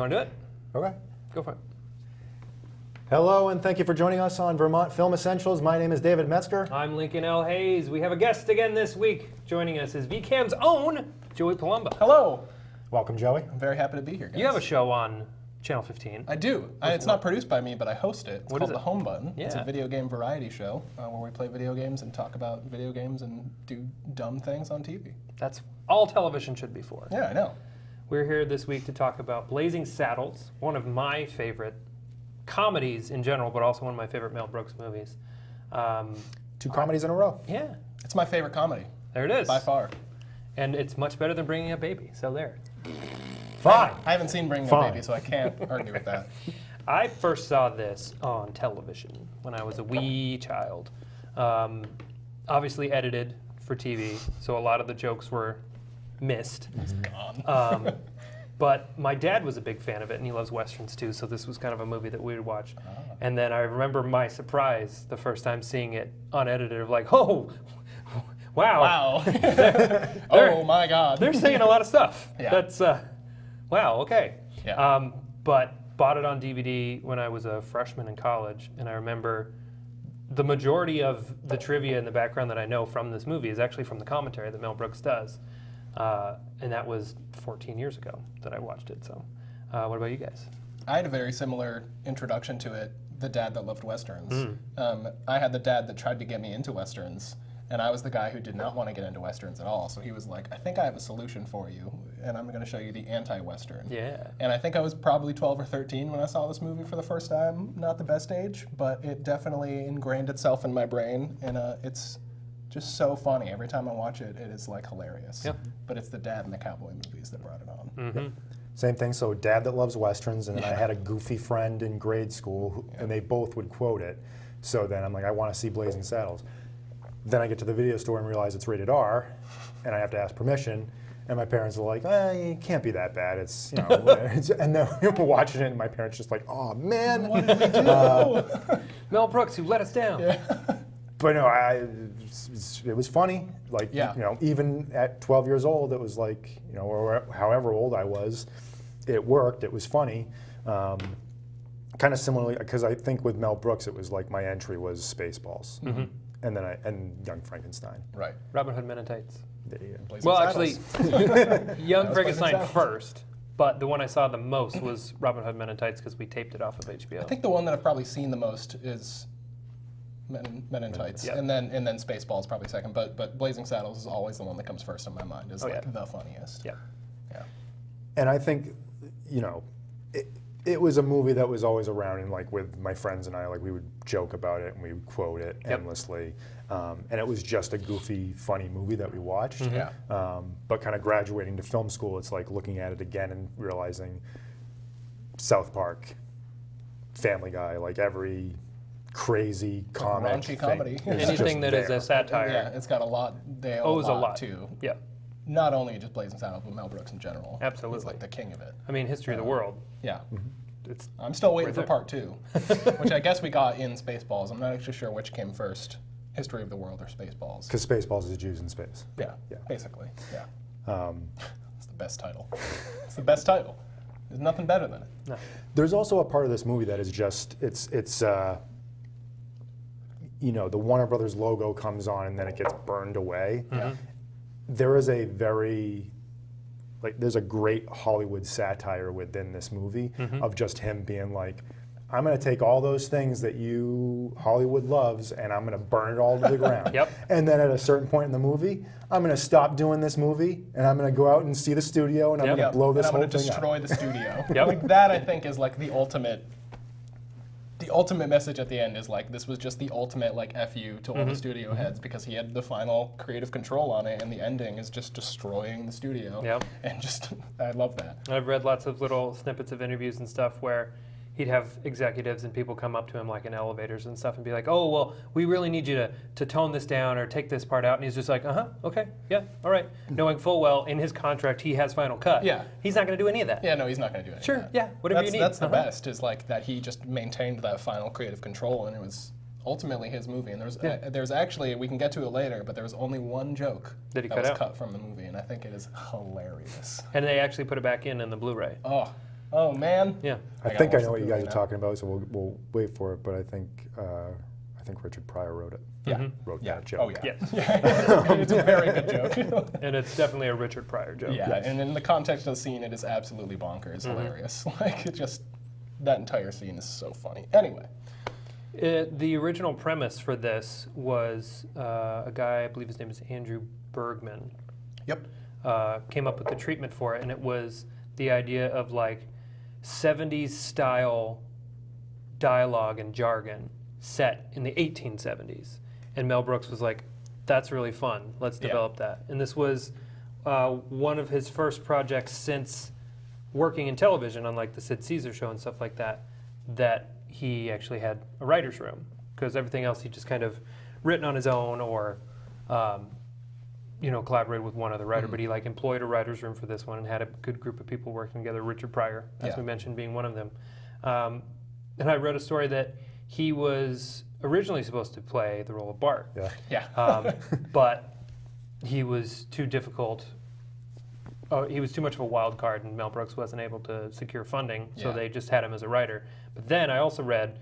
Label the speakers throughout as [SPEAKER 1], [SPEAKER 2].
[SPEAKER 1] want to do it?
[SPEAKER 2] Okay.
[SPEAKER 1] Go for it.
[SPEAKER 2] Hello, and thank you for joining us on Vermont Film Essentials. My name is David Metzger.
[SPEAKER 1] I'm Lincoln L. Hayes. We have a guest again this week. Joining us is VCAM's own Joey Palumbo.
[SPEAKER 3] Hello.
[SPEAKER 2] Welcome, Joey.
[SPEAKER 3] I'm very happy to be here, guys.
[SPEAKER 1] You have a show on Channel 15.
[SPEAKER 3] I do. It's not produced by me, but I host it. It's
[SPEAKER 1] What
[SPEAKER 3] called
[SPEAKER 1] is
[SPEAKER 3] The
[SPEAKER 1] it?
[SPEAKER 3] Home Button.
[SPEAKER 1] Yeah.
[SPEAKER 3] It's a video game variety show where we play video games and talk about video games and do dumb things on TV.
[SPEAKER 1] That's all television should be for.
[SPEAKER 3] Yeah, I know.
[SPEAKER 1] We're here this week to talk about Blazing Saddles, one of my favorite comedies in general, but also one of my favorite Mel Brooks movies.
[SPEAKER 2] Two comedies in a row.
[SPEAKER 1] Yeah,
[SPEAKER 3] It's my favorite comedy,
[SPEAKER 1] there it is.
[SPEAKER 3] by far.
[SPEAKER 1] And it's much better than Bringing Up Baby, so there.
[SPEAKER 2] Fine.
[SPEAKER 3] I haven't seen Bringing
[SPEAKER 2] Fine.
[SPEAKER 3] Up Baby, so I can't argue with that.
[SPEAKER 1] I first saw this on television when I was a wee child. Obviously edited for TV, so a lot of the jokes were missed.
[SPEAKER 3] Gone.
[SPEAKER 1] But my dad was a big fan of it, and he loves Westerns too, so this was kind of a movie that we would watch. And then I remember my surprise the first time seeing it unedited of like, oh, wow.
[SPEAKER 3] Wow. Oh my God.
[SPEAKER 1] They're saying a lot of stuff.
[SPEAKER 3] Yeah.
[SPEAKER 1] That's, wow, okay.
[SPEAKER 3] Yeah.
[SPEAKER 1] But bought it on DVD when I was a freshman in college, and I remember the majority of the trivia in the background that I know from this movie is actually from the commentary that Mel Brooks does. And that was 14 years ago that I watched it. So, what about you guys?
[SPEAKER 3] I had a very similar introduction to it, the dad that loved Westerns. I had the dad that tried to get me into Westerns, and I was the guy who did not want to get into Westerns at all. So he was like, I think I have a solution for you, and I'm going to show you the anti-Western.
[SPEAKER 1] Yeah.
[SPEAKER 3] And I think I was probably 12 or 13 when I saw this movie for the first time. Not the best age, but it definitely ingrained itself in my brain, and it's just so funny. Every time I watch it, it is like hilarious.
[SPEAKER 1] Yep.
[SPEAKER 3] But it's the dad and the cowboy movies that brought it on.
[SPEAKER 2] Same thing. So dad that loves Westerns, and then I had a goofy friend in grade school, and they both would quote it. So then I'm like, I want to see Blazing Saddles. Then I get to the video store and realize it's rated R, and I have to ask permission. And my parents are like, it can't be that bad. It's, you know, and then we're watching it, and my parents just like, oh man.
[SPEAKER 3] What did we do?
[SPEAKER 1] Mel Brooks, who let us down.
[SPEAKER 3] Yeah.
[SPEAKER 2] But no, it was funny. Like,
[SPEAKER 3] Yeah.
[SPEAKER 2] you know, even at 12 years old, it was like, you know, or however old I was, it worked. It was funny. Kind of similarly, because I think with Mel Brooks, it was like my entry was Spaceballs, and then and Young Frankenstein.
[SPEAKER 3] Right.
[SPEAKER 1] Robin Hood Men in Tights.
[SPEAKER 3] Blazing
[SPEAKER 1] Well,
[SPEAKER 3] Saddles.
[SPEAKER 1] actually, Young
[SPEAKER 3] was
[SPEAKER 1] Frankenstein
[SPEAKER 3] Blazing Saddles.
[SPEAKER 1] first, but the one I saw the most was Robin Hood Men in Tights because we taped it off of HBO.
[SPEAKER 3] I think the one that I've probably seen the most is Men in Tights,
[SPEAKER 1] Yeah.
[SPEAKER 3] and then Spaceballs probably second. But Blazing Saddles is always the one that comes first in my mind. Is like
[SPEAKER 1] yeah.
[SPEAKER 3] the funniest.
[SPEAKER 1] Yeah.
[SPEAKER 3] Yeah.
[SPEAKER 2] And I think, you know, it was a movie that was always around, and like with my friends and I, like we would joke about it and we would quote it endlessly. And it was just a goofy, funny movie that we watched.
[SPEAKER 3] Yeah.
[SPEAKER 2] But kind of graduating to film school, it's like looking at it again and realizing South Park, Family Guy, like every crazy comic
[SPEAKER 3] raunchy
[SPEAKER 2] thing
[SPEAKER 3] comedy.
[SPEAKER 2] is
[SPEAKER 1] Anything
[SPEAKER 2] just
[SPEAKER 1] that is
[SPEAKER 2] there.
[SPEAKER 1] a satire
[SPEAKER 3] Yeah, it's got a lot. They owe
[SPEAKER 1] owes a lot
[SPEAKER 3] to
[SPEAKER 1] Yeah.
[SPEAKER 3] not only just Blazing Saddles, but Mel Brooks in general.
[SPEAKER 1] Absolutely.
[SPEAKER 3] He's like the king of it.
[SPEAKER 1] I mean, History of the World.
[SPEAKER 3] Yeah.
[SPEAKER 1] It's
[SPEAKER 3] I'm still waiting
[SPEAKER 1] Right
[SPEAKER 3] for
[SPEAKER 1] there.
[SPEAKER 3] part 2, which I guess we got in Spaceballs. I'm not actually sure which came first, History of the World or Spaceballs.
[SPEAKER 2] Because Spaceballs is Jews in space.
[SPEAKER 3] Yeah,
[SPEAKER 2] Yeah.
[SPEAKER 3] basically. Yeah. It's the best title. It's the best title. There's nothing better than it.
[SPEAKER 1] no.
[SPEAKER 2] There's also a part of this movie that is just, you know, the Warner Brothers logo comes on and then it gets burned away. There is a very, like, there's a great Hollywood satire within this movie of just him being like, I'm going to take all those things that Hollywood loves, and I'm going to burn it all to the ground.
[SPEAKER 1] Yep.
[SPEAKER 2] And then at a certain point in the movie, I'm going to stop doing this movie, and I'm going to go out and see the studio, and I'm
[SPEAKER 1] Yep.
[SPEAKER 2] going to blow this
[SPEAKER 3] and I'm
[SPEAKER 2] whole
[SPEAKER 3] gonna
[SPEAKER 2] thing up.
[SPEAKER 3] destroy the studio.
[SPEAKER 1] Yep.
[SPEAKER 3] Like that, I think, is like the ultimate. The ultimate message at the end is like this was just the ultimate like F you to all the studio heads because he had the final creative control on it, and the ending is just destroying the studio.
[SPEAKER 1] Yep.
[SPEAKER 3] And just I love that.
[SPEAKER 1] I've read lots of little snippets of interviews and stuff where he'd have executives and people come up to him like in elevators and stuff and be like, oh, well, we really need you to tone this down or take this part out. And he's just like, okay, yeah, all right. Knowing full well in his contract he has final cut.
[SPEAKER 3] Yeah.
[SPEAKER 1] He's not going to do any of that.
[SPEAKER 3] Yeah, no, he's not going to do anything.
[SPEAKER 1] Sure, yeah, whatever you need.
[SPEAKER 3] That's the best is like that he just maintained that final creative control, and it was ultimately his movie. And there's actually, we can get to it later, but there was only one joke
[SPEAKER 1] That he cut
[SPEAKER 3] was
[SPEAKER 1] out.
[SPEAKER 3] cut from the movie, and I think it is hilarious.
[SPEAKER 1] And they actually put it back in the Blu-ray.
[SPEAKER 3] Oh, Oh man.
[SPEAKER 1] Yeah.
[SPEAKER 2] I
[SPEAKER 3] gotta
[SPEAKER 2] think I
[SPEAKER 3] watch
[SPEAKER 2] know
[SPEAKER 3] the
[SPEAKER 2] what you
[SPEAKER 3] movie
[SPEAKER 2] guys are
[SPEAKER 3] now.
[SPEAKER 2] talking about, so we'll wait for it. But I think Richard Pryor wrote it.
[SPEAKER 3] Yeah.
[SPEAKER 2] Wrote
[SPEAKER 3] Yeah.
[SPEAKER 2] that joke.
[SPEAKER 3] Oh yeah.
[SPEAKER 1] Yes.
[SPEAKER 3] It's a very good joke.
[SPEAKER 1] And it's definitely a Richard Pryor joke.
[SPEAKER 3] Yeah, and in the context of the scene, it is absolutely bonkers, hilarious. Like, it just, that entire scene is so funny. Anyway.
[SPEAKER 1] The original premise for this was a guy, I believe his name is Andrew Bergman,
[SPEAKER 3] Yep.
[SPEAKER 1] came up with the treatment for it, and it was the idea of like 70s style dialogue and jargon set in the 1870s. And Mel Brooks was like, that's really fun, let's develop that. And this was one of his first projects since working in television, on like the Sid Caesar show and stuff like that, that he actually had a writer's room, because everything else he just kind of written on his own or collaborated with one other writer, but he like employed a writer's room for this one and had a good group of people working together, Richard Pryor, as we mentioned, being one of them. And I read a story that he was originally supposed to play the role of Bart, but he was too difficult. He was too much of a wild card, and Mel Brooks wasn't able to secure funding, so they just had him as a writer. But then I also read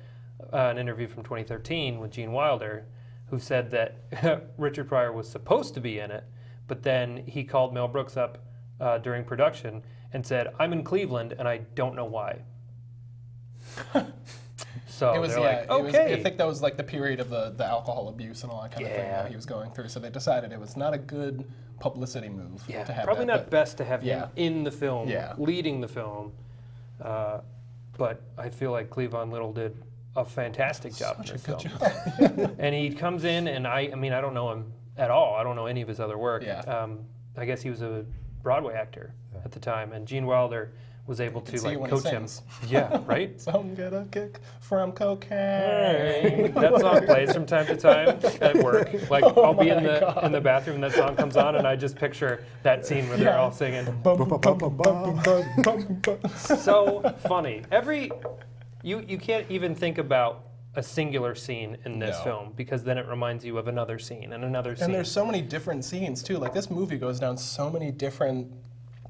[SPEAKER 1] an interview from 2013 with Gene Wilder, who said that Richard Pryor was supposed to be in it, but then he called Mel Brooks up during production and said, "I'm in Cleveland, and I don't know why." So
[SPEAKER 3] It was,
[SPEAKER 1] they're like,
[SPEAKER 3] it was,
[SPEAKER 1] okay.
[SPEAKER 3] I think that was like the period of the alcohol abuse and all that kind of thing that he was going through. So they decided it was not a good publicity move to have
[SPEAKER 1] probably
[SPEAKER 3] that,
[SPEAKER 1] not best to have him
[SPEAKER 3] yeah.
[SPEAKER 1] in the film,
[SPEAKER 3] Yeah.
[SPEAKER 1] leading the film. But I feel like Cleavon Little did a fantastic job in this film. And he comes in, and I mean, I don't know him at all. I don't know any of his other work.
[SPEAKER 3] Yeah.
[SPEAKER 1] I guess he was a Broadway actor at the time, and Gene Wilder was able to
[SPEAKER 3] see
[SPEAKER 1] like
[SPEAKER 3] when he
[SPEAKER 1] coach him.
[SPEAKER 3] sings.
[SPEAKER 1] Yeah, right?
[SPEAKER 3] Some get a kick from cocaine.
[SPEAKER 1] That song plays from time to time at work. Like I'll be in
[SPEAKER 3] God.
[SPEAKER 1] the bathroom and that song comes on, and I just picture that scene where they're all singing. So funny. You can't even think about a singular scene in this
[SPEAKER 3] No.
[SPEAKER 1] film, because then it reminds you of another scene and another scene.
[SPEAKER 3] And there's so many different scenes too. Like this movie goes down so many different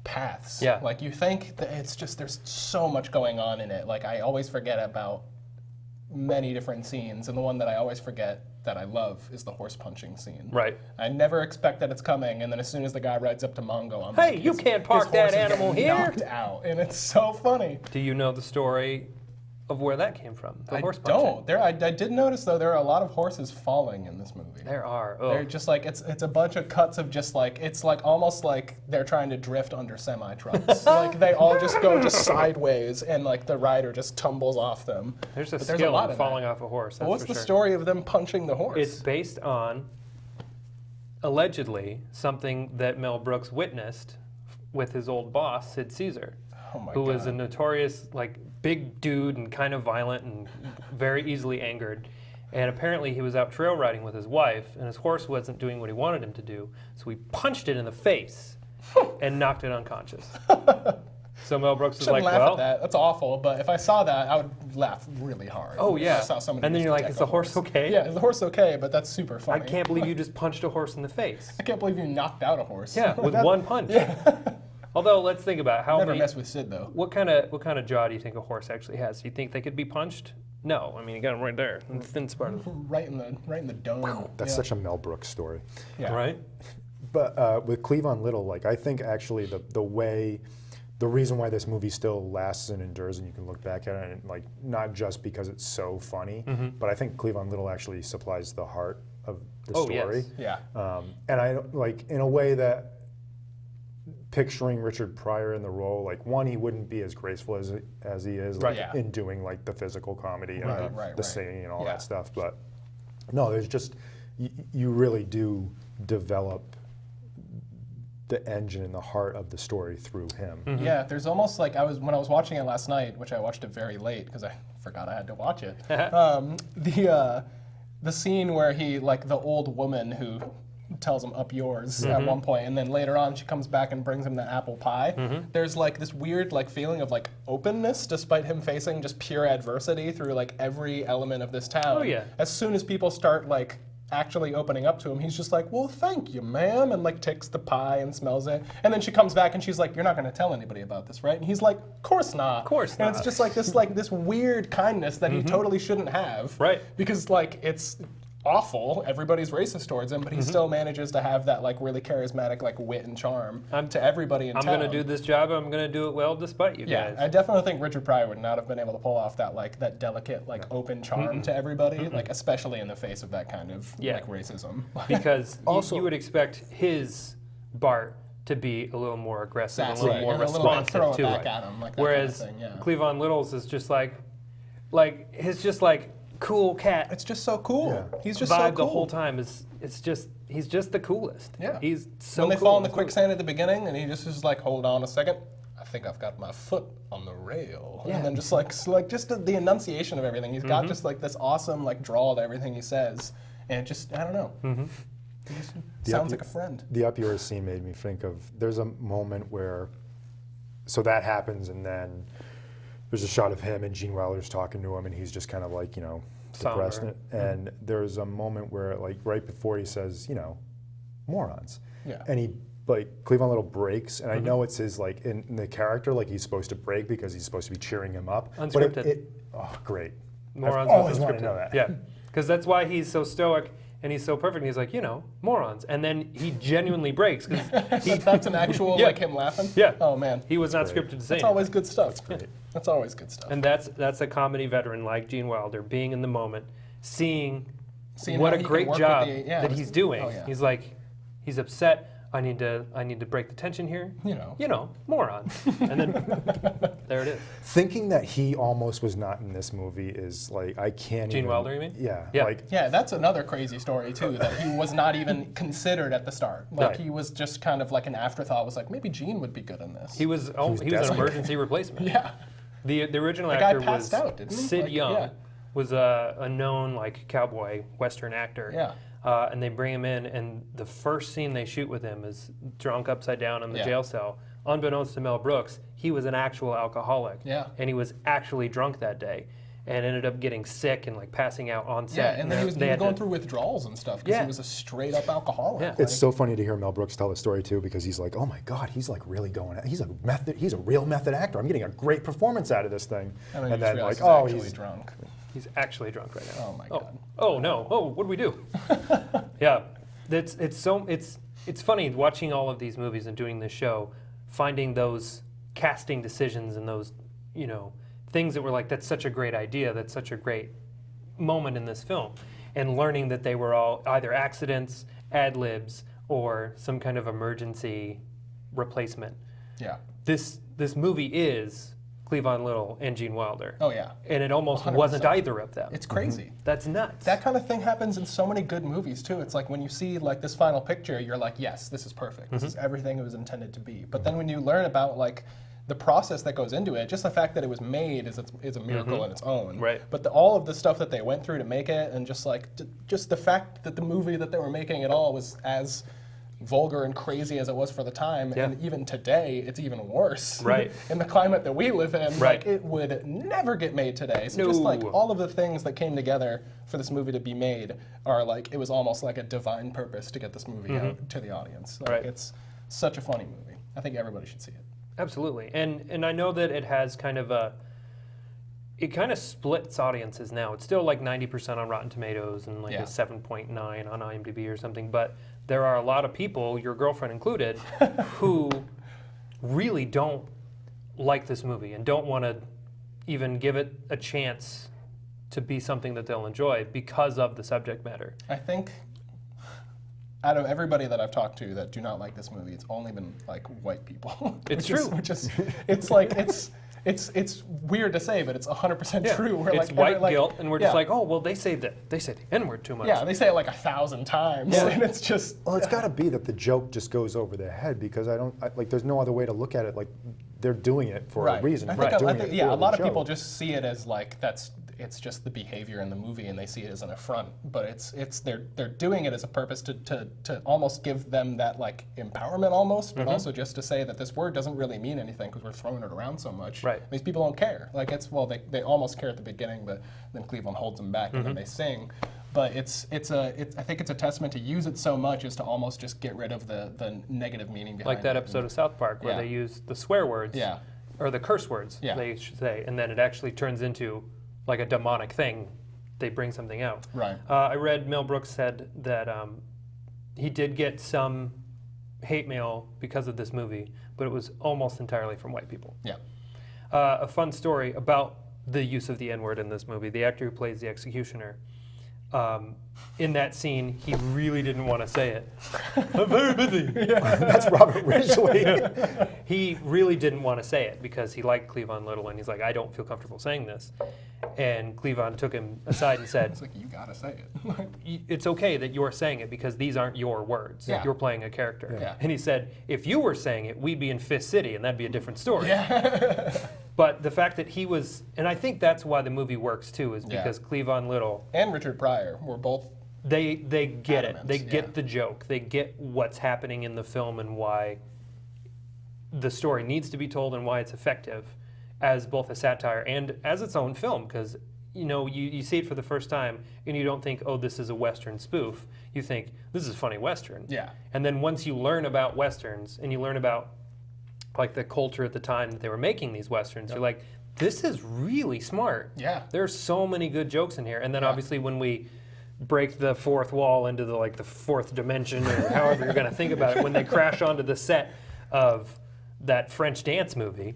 [SPEAKER 3] paths.
[SPEAKER 1] Yeah.
[SPEAKER 3] Like you think that it's just there's so much going on in it. Like I always forget about many different scenes, and the one that I always forget that I love is the horse punching scene.
[SPEAKER 1] Right.
[SPEAKER 3] I never expect that it's coming, and then as soon as the guy rides up to Mongo, I'm
[SPEAKER 1] Hey,
[SPEAKER 3] like,
[SPEAKER 1] you
[SPEAKER 3] his-
[SPEAKER 1] can't
[SPEAKER 3] his
[SPEAKER 1] park
[SPEAKER 3] horse
[SPEAKER 1] that
[SPEAKER 3] is
[SPEAKER 1] animal
[SPEAKER 3] getting
[SPEAKER 1] here.
[SPEAKER 3] knocked out, and it's so funny.
[SPEAKER 1] Do you know the story of where that came from? The horse
[SPEAKER 3] I
[SPEAKER 1] punching?
[SPEAKER 3] don't. I did notice though there are a lot of horses falling in this movie.
[SPEAKER 1] There are.
[SPEAKER 3] They're
[SPEAKER 1] Oh.
[SPEAKER 3] just like it's a bunch of cuts of just like it's like almost like they're trying to drift under semi trucks. Like they all just go just sideways, and like the rider just tumbles off them.
[SPEAKER 1] There's a
[SPEAKER 3] But
[SPEAKER 1] skill
[SPEAKER 3] lot
[SPEAKER 1] in
[SPEAKER 3] of
[SPEAKER 1] falling
[SPEAKER 3] that.
[SPEAKER 1] off a horse. That's
[SPEAKER 3] What's
[SPEAKER 1] for
[SPEAKER 3] the
[SPEAKER 1] sure.
[SPEAKER 3] story of them punching the horse?
[SPEAKER 1] It's based on, allegedly, something that Mel Brooks witnessed with his old boss, Sid Caesar,
[SPEAKER 3] Oh my
[SPEAKER 1] who was a
[SPEAKER 3] God.
[SPEAKER 1] notorious, like, big dude and kind of violent and very easily angered. And apparently he was out trail riding with his wife, and his horse wasn't doing what he wanted him to do, so he punched it in the face and knocked it unconscious. So Mel Brooks was
[SPEAKER 3] Shouldn't
[SPEAKER 1] like,
[SPEAKER 3] laugh
[SPEAKER 1] well,
[SPEAKER 3] at that. That's awful. But if I saw that, I would laugh really hard.
[SPEAKER 1] oh
[SPEAKER 3] If
[SPEAKER 1] yeah.
[SPEAKER 3] I saw somebody
[SPEAKER 1] And then
[SPEAKER 3] just
[SPEAKER 1] you're like,
[SPEAKER 3] deck
[SPEAKER 1] is
[SPEAKER 3] a
[SPEAKER 1] the horse okay?
[SPEAKER 3] Yeah, is the horse okay? But that's super
[SPEAKER 1] I
[SPEAKER 3] funny.
[SPEAKER 1] can't believe you just punched a horse in the face.
[SPEAKER 3] I can't believe you knocked out a horse.
[SPEAKER 1] Yeah, with
[SPEAKER 3] That-
[SPEAKER 1] one punch. Although, let's think about how
[SPEAKER 3] Never
[SPEAKER 1] many.
[SPEAKER 3] mess with Sid though.
[SPEAKER 1] What kind of jaw do you think a horse actually has? Do you think they could be punched? No, I mean you got them right there, in the thin part of them.
[SPEAKER 3] Right in the dome.
[SPEAKER 2] That's such a Mel Brooks story.
[SPEAKER 3] Yeah.
[SPEAKER 1] Right?
[SPEAKER 2] But with Cleavon Little, like I think actually the reason why this movie still lasts and endures, and you can look back at it, and like not just because it's so funny, but I think Cleavon Little actually supplies the heart of the story.
[SPEAKER 1] Yes.
[SPEAKER 3] Yeah.
[SPEAKER 2] And I like in a way that picturing Richard Pryor in the role, like one, he wouldn't be as graceful as he is like,
[SPEAKER 3] Right, yeah.
[SPEAKER 2] in doing like the physical comedy and
[SPEAKER 3] Right,
[SPEAKER 2] the
[SPEAKER 3] right.
[SPEAKER 2] singing and all
[SPEAKER 3] Yeah.
[SPEAKER 2] that stuff. But no, there's just you really do develop the engine and the heart of the story through him.
[SPEAKER 3] Yeah, there's almost like when I was watching it last night, which I watched it very late because I forgot I had to watch it. The scene where he like the old woman who tells him up yours at one point, and then later on she comes back and brings him the apple pie. There's like this weird like feeling of like openness despite him facing just pure adversity through like every element of this town.
[SPEAKER 1] Oh, yeah.
[SPEAKER 3] As soon as people start like actually opening up to him, he's just like, well, thank you, ma'am, and like takes the pie and smells it. And then she comes back and she's like, you're not going to tell anybody about this, right? And he's like, of course not.
[SPEAKER 1] Of course not.
[SPEAKER 3] And it's just like this weird kindness that he totally shouldn't have.
[SPEAKER 1] Right.
[SPEAKER 3] Because like it's awful, everybody's racist towards him, but he still manages to have that like really charismatic like wit and charm to everybody in town.
[SPEAKER 1] I'm going to do this job. I'm going to do it well despite you guys.
[SPEAKER 3] I definitely think Richard Pryor would not have been able to pull off that like that delicate like open charm to everybody, like especially in the face of that kind of like racism.
[SPEAKER 1] Because you would expect his Bart to be a little more aggressive,
[SPEAKER 3] That's
[SPEAKER 1] a little
[SPEAKER 3] right.
[SPEAKER 1] more
[SPEAKER 3] And a little bit
[SPEAKER 1] responsive
[SPEAKER 3] throw it
[SPEAKER 1] to
[SPEAKER 3] back
[SPEAKER 1] it.
[SPEAKER 3] at him, like that
[SPEAKER 1] Whereas
[SPEAKER 3] kind of thing, yeah.
[SPEAKER 1] Cleavon Little's is just like he's just like cool cat.
[SPEAKER 3] It's just so cool.
[SPEAKER 2] Yeah.
[SPEAKER 3] He's just
[SPEAKER 1] vibe
[SPEAKER 3] so cool.
[SPEAKER 1] the whole time he's just the coolest.
[SPEAKER 3] Yeah.
[SPEAKER 1] He's so
[SPEAKER 3] when they
[SPEAKER 1] cool
[SPEAKER 3] fall in the
[SPEAKER 1] and
[SPEAKER 3] quicksand at the beginning, and he just is like, hold on a second. I think I've got my foot on the rail.
[SPEAKER 1] Yeah.
[SPEAKER 3] And then just just the enunciation of everything. He's got just like this awesome like drawl to everything he says. And it just, I don't know. He just sounds like a friend.
[SPEAKER 2] The up yours scene made me think of, there's a moment where, so that happens and then there's a shot of him and Gene Wilder's talking to him and he's just kind of like, depressed.
[SPEAKER 1] Somber.
[SPEAKER 2] And there's a moment where like right before he says, morons.
[SPEAKER 3] Yeah.
[SPEAKER 2] And he, like, Cleavon Little breaks, and I know it's his, like, in the character, like, he's supposed to break because he's supposed to be cheering him up.
[SPEAKER 1] Unscripted.
[SPEAKER 2] But oh, great.
[SPEAKER 1] Morons
[SPEAKER 2] I've always
[SPEAKER 1] was
[SPEAKER 2] wanted to
[SPEAKER 1] unscripted.
[SPEAKER 2] know that.
[SPEAKER 1] Yeah, because that's why he's so stoic and he's so perfect. And he's like, morons. And then he genuinely breaks. Cause
[SPEAKER 3] That's an actual,
[SPEAKER 1] Yeah.
[SPEAKER 3] like him laughing?
[SPEAKER 1] Yeah.
[SPEAKER 3] Oh, man.
[SPEAKER 1] he was not scripted to say
[SPEAKER 3] That's
[SPEAKER 1] anything.
[SPEAKER 3] always good stuff. That's always good stuff.
[SPEAKER 1] And that's a comedy veteran like Gene Wilder, being in the moment, seeing
[SPEAKER 3] Seeing
[SPEAKER 1] what
[SPEAKER 3] how
[SPEAKER 1] a
[SPEAKER 3] he can
[SPEAKER 1] great
[SPEAKER 3] work
[SPEAKER 1] job
[SPEAKER 3] with the- yeah,
[SPEAKER 1] that
[SPEAKER 3] it's-
[SPEAKER 1] he's doing.
[SPEAKER 3] oh, yeah.
[SPEAKER 1] He's like, he's upset. I need to break the tension here. Moron. And then there it is.
[SPEAKER 2] Thinking that he almost was not in this movie is, like, I can't
[SPEAKER 1] Gene
[SPEAKER 2] even...
[SPEAKER 1] Wilder, you mean?
[SPEAKER 2] Yeah.
[SPEAKER 1] Yeah.
[SPEAKER 2] Like,
[SPEAKER 3] Yeah, that's another crazy story too, that he was not even considered at the start. Like
[SPEAKER 1] Right.
[SPEAKER 3] he was just kind of like an afterthought, was like, maybe Gene would be good in this.
[SPEAKER 1] He was an
[SPEAKER 2] desperate.
[SPEAKER 1] emergency replacement.
[SPEAKER 3] Yeah.
[SPEAKER 1] The original
[SPEAKER 3] The guy
[SPEAKER 1] actor
[SPEAKER 3] passed
[SPEAKER 1] was
[SPEAKER 3] out, didn't he?
[SPEAKER 1] Sid
[SPEAKER 3] Like,
[SPEAKER 1] Young,
[SPEAKER 3] yeah.
[SPEAKER 1] was a known like cowboy western actor.
[SPEAKER 3] Yeah.
[SPEAKER 1] And they bring him in, and the first scene they shoot with him is drunk upside down in the
[SPEAKER 3] Yeah.
[SPEAKER 1] jail cell. Unbeknownst to Mel Brooks, he was an actual alcoholic.
[SPEAKER 3] Yeah.
[SPEAKER 1] And he was actually drunk that day, and ended up getting sick and like passing out on set.
[SPEAKER 3] Yeah, and then he was
[SPEAKER 1] they had
[SPEAKER 3] going
[SPEAKER 1] to-
[SPEAKER 3] through withdrawals and stuff because
[SPEAKER 1] Yeah.
[SPEAKER 3] he was a straight up alcoholic.
[SPEAKER 1] Yeah.
[SPEAKER 3] Like,
[SPEAKER 2] it's so funny to hear Mel Brooks tell the story, too, because he's like, oh, my God, he's, like, really going... He's a real method actor. I'm getting a great performance out of this thing.
[SPEAKER 3] and then, you just
[SPEAKER 2] then,
[SPEAKER 3] realize
[SPEAKER 2] like, oh,
[SPEAKER 3] actually
[SPEAKER 2] he's...
[SPEAKER 3] drunk.
[SPEAKER 1] He's actually drunk right now.
[SPEAKER 3] Oh my God.
[SPEAKER 1] Oh no. Oh, what do we do? Yeah, it's funny watching all of these movies and doing this show, finding those casting decisions and those things that were like, that's such a great idea, that's such a great moment in this film, and learning that they were all either accidents, ad libs, or some kind of emergency replacement.
[SPEAKER 3] Yeah.
[SPEAKER 1] This movie is Cleavon Little and Gene Wilder.
[SPEAKER 3] Oh yeah.
[SPEAKER 1] And it almost
[SPEAKER 3] 100%.
[SPEAKER 1] wasn't either of them.
[SPEAKER 3] It's crazy.
[SPEAKER 1] That's nuts.
[SPEAKER 3] That kind of thing happens in so many good movies too. It's like when you see like this final picture, you're like, yes, this is perfect. This is everything it was intended to be. But then when you learn about like the process that goes into it, just the fact that it was made is a miracle in its own.
[SPEAKER 1] Right.
[SPEAKER 3] But all of the stuff that they went through to make it, and just like just the fact that the movie that they were making at all was as vulgar and crazy as it was for the time,
[SPEAKER 1] Yeah.
[SPEAKER 3] and even today it's even worse.
[SPEAKER 1] Right.
[SPEAKER 3] In the climate that we live in,
[SPEAKER 1] Right.
[SPEAKER 3] like it would never get made today. So just like
[SPEAKER 1] No.
[SPEAKER 3] all of the things that came together for this movie to be made are like, it was almost like a divine purpose to get this movie out to the audience. Like,
[SPEAKER 1] Right.
[SPEAKER 3] it's such a funny movie. I think everybody should see it.
[SPEAKER 1] Absolutely. And I know that it has kind of it kind of splits audiences now. It's still like 90% on Rotten Tomatoes and like
[SPEAKER 3] Yeah.
[SPEAKER 1] a 7.9 on IMDb or something, but there are a lot of people, your girlfriend included, who really don't like this movie and don't want to even give it a chance to be something that they'll enjoy because of the subject matter.
[SPEAKER 3] I think out of everybody that I've talked to that do not like this movie, it's only been like white people.
[SPEAKER 1] It's
[SPEAKER 3] which is-
[SPEAKER 1] true.
[SPEAKER 3] Which is, it's like, it's weird to say, but it's 100% true. We're
[SPEAKER 1] It's
[SPEAKER 3] like,
[SPEAKER 1] white
[SPEAKER 3] like,
[SPEAKER 1] guilt, and we're just
[SPEAKER 3] yeah.
[SPEAKER 1] like, oh, well, they say the N-word too much.
[SPEAKER 3] Yeah, they say it like 1,000 times,
[SPEAKER 1] Yeah.
[SPEAKER 3] and it's just.
[SPEAKER 2] Well, it's got to be that the joke just goes over their head because like, there's no other way to look at it. Like, they're doing it for a reason.
[SPEAKER 3] I
[SPEAKER 2] They're
[SPEAKER 3] think,
[SPEAKER 2] doing it
[SPEAKER 3] yeah,
[SPEAKER 2] for
[SPEAKER 3] a lot
[SPEAKER 2] the
[SPEAKER 3] of people
[SPEAKER 2] joke.
[SPEAKER 3] just see it as like it's just the behavior in the movie, and they see it as an affront. But they're doing it as a purpose to almost give them that like empowerment almost, but also just to say that this word doesn't really mean anything because we're throwing it around so much.
[SPEAKER 1] Right.
[SPEAKER 3] These people don't care. Like they almost care at the beginning, but then Cleveland holds them back, and then they sing. but I think it's a testament to use it so much as to almost just get rid of the negative meaning behind it.
[SPEAKER 1] Like that episode of South Park where
[SPEAKER 3] Yeah.
[SPEAKER 1] they use the swear words,
[SPEAKER 3] Yeah.
[SPEAKER 1] or the curse words,
[SPEAKER 3] Yeah.
[SPEAKER 1] they should say, and then it actually turns into like a demonic thing. They bring something out.
[SPEAKER 3] Right.
[SPEAKER 1] I read Mel Brooks said that he did get some hate mail because of this movie, but it was almost entirely from white people.
[SPEAKER 3] Yeah.
[SPEAKER 1] A fun story about the use of the N-word in this movie. The actor who plays the executioner, in that scene, he really didn't want to say it. I'm very busy.
[SPEAKER 2] That's Robert Ridgely.
[SPEAKER 1] He really didn't want to say it because he liked Cleavon Little, and he's like, I don't feel comfortable saying this. And Cleavon took him aside and said,
[SPEAKER 3] It's like, you gotta say it.
[SPEAKER 1] it's okay that you're saying it because these aren't your words.
[SPEAKER 3] Yeah.
[SPEAKER 1] You're playing a character.
[SPEAKER 3] Yeah.
[SPEAKER 1] And he said, if you were saying it, we'd be in Fifth City, and that'd be a different story.
[SPEAKER 3] Yeah.
[SPEAKER 1] But the fact that he was, and I think that's why the movie works too, is
[SPEAKER 3] Yeah.
[SPEAKER 1] because Cleavon Little,
[SPEAKER 3] And Richard Pryor were both.
[SPEAKER 1] they get it.
[SPEAKER 3] Adamant,
[SPEAKER 1] They get
[SPEAKER 3] yeah.
[SPEAKER 1] the joke. They get what's happening in the film and why the story needs to be told and why it's effective as both a satire and as its own film. Because you see it for the first time and you don't think, oh, this is a Western spoof. You think, this is a funny Western.
[SPEAKER 3] Yeah.
[SPEAKER 1] And then once you learn about Westerns and you learn about like the culture at the time that they were making these Westerns, you're like, this is really smart.
[SPEAKER 3] Yeah.
[SPEAKER 1] There's so many good jokes in here. And then
[SPEAKER 3] Yeah.
[SPEAKER 1] obviously when we break the fourth wall into the fourth dimension, or however you're going to think about it, when they crash onto the set of that French dance movie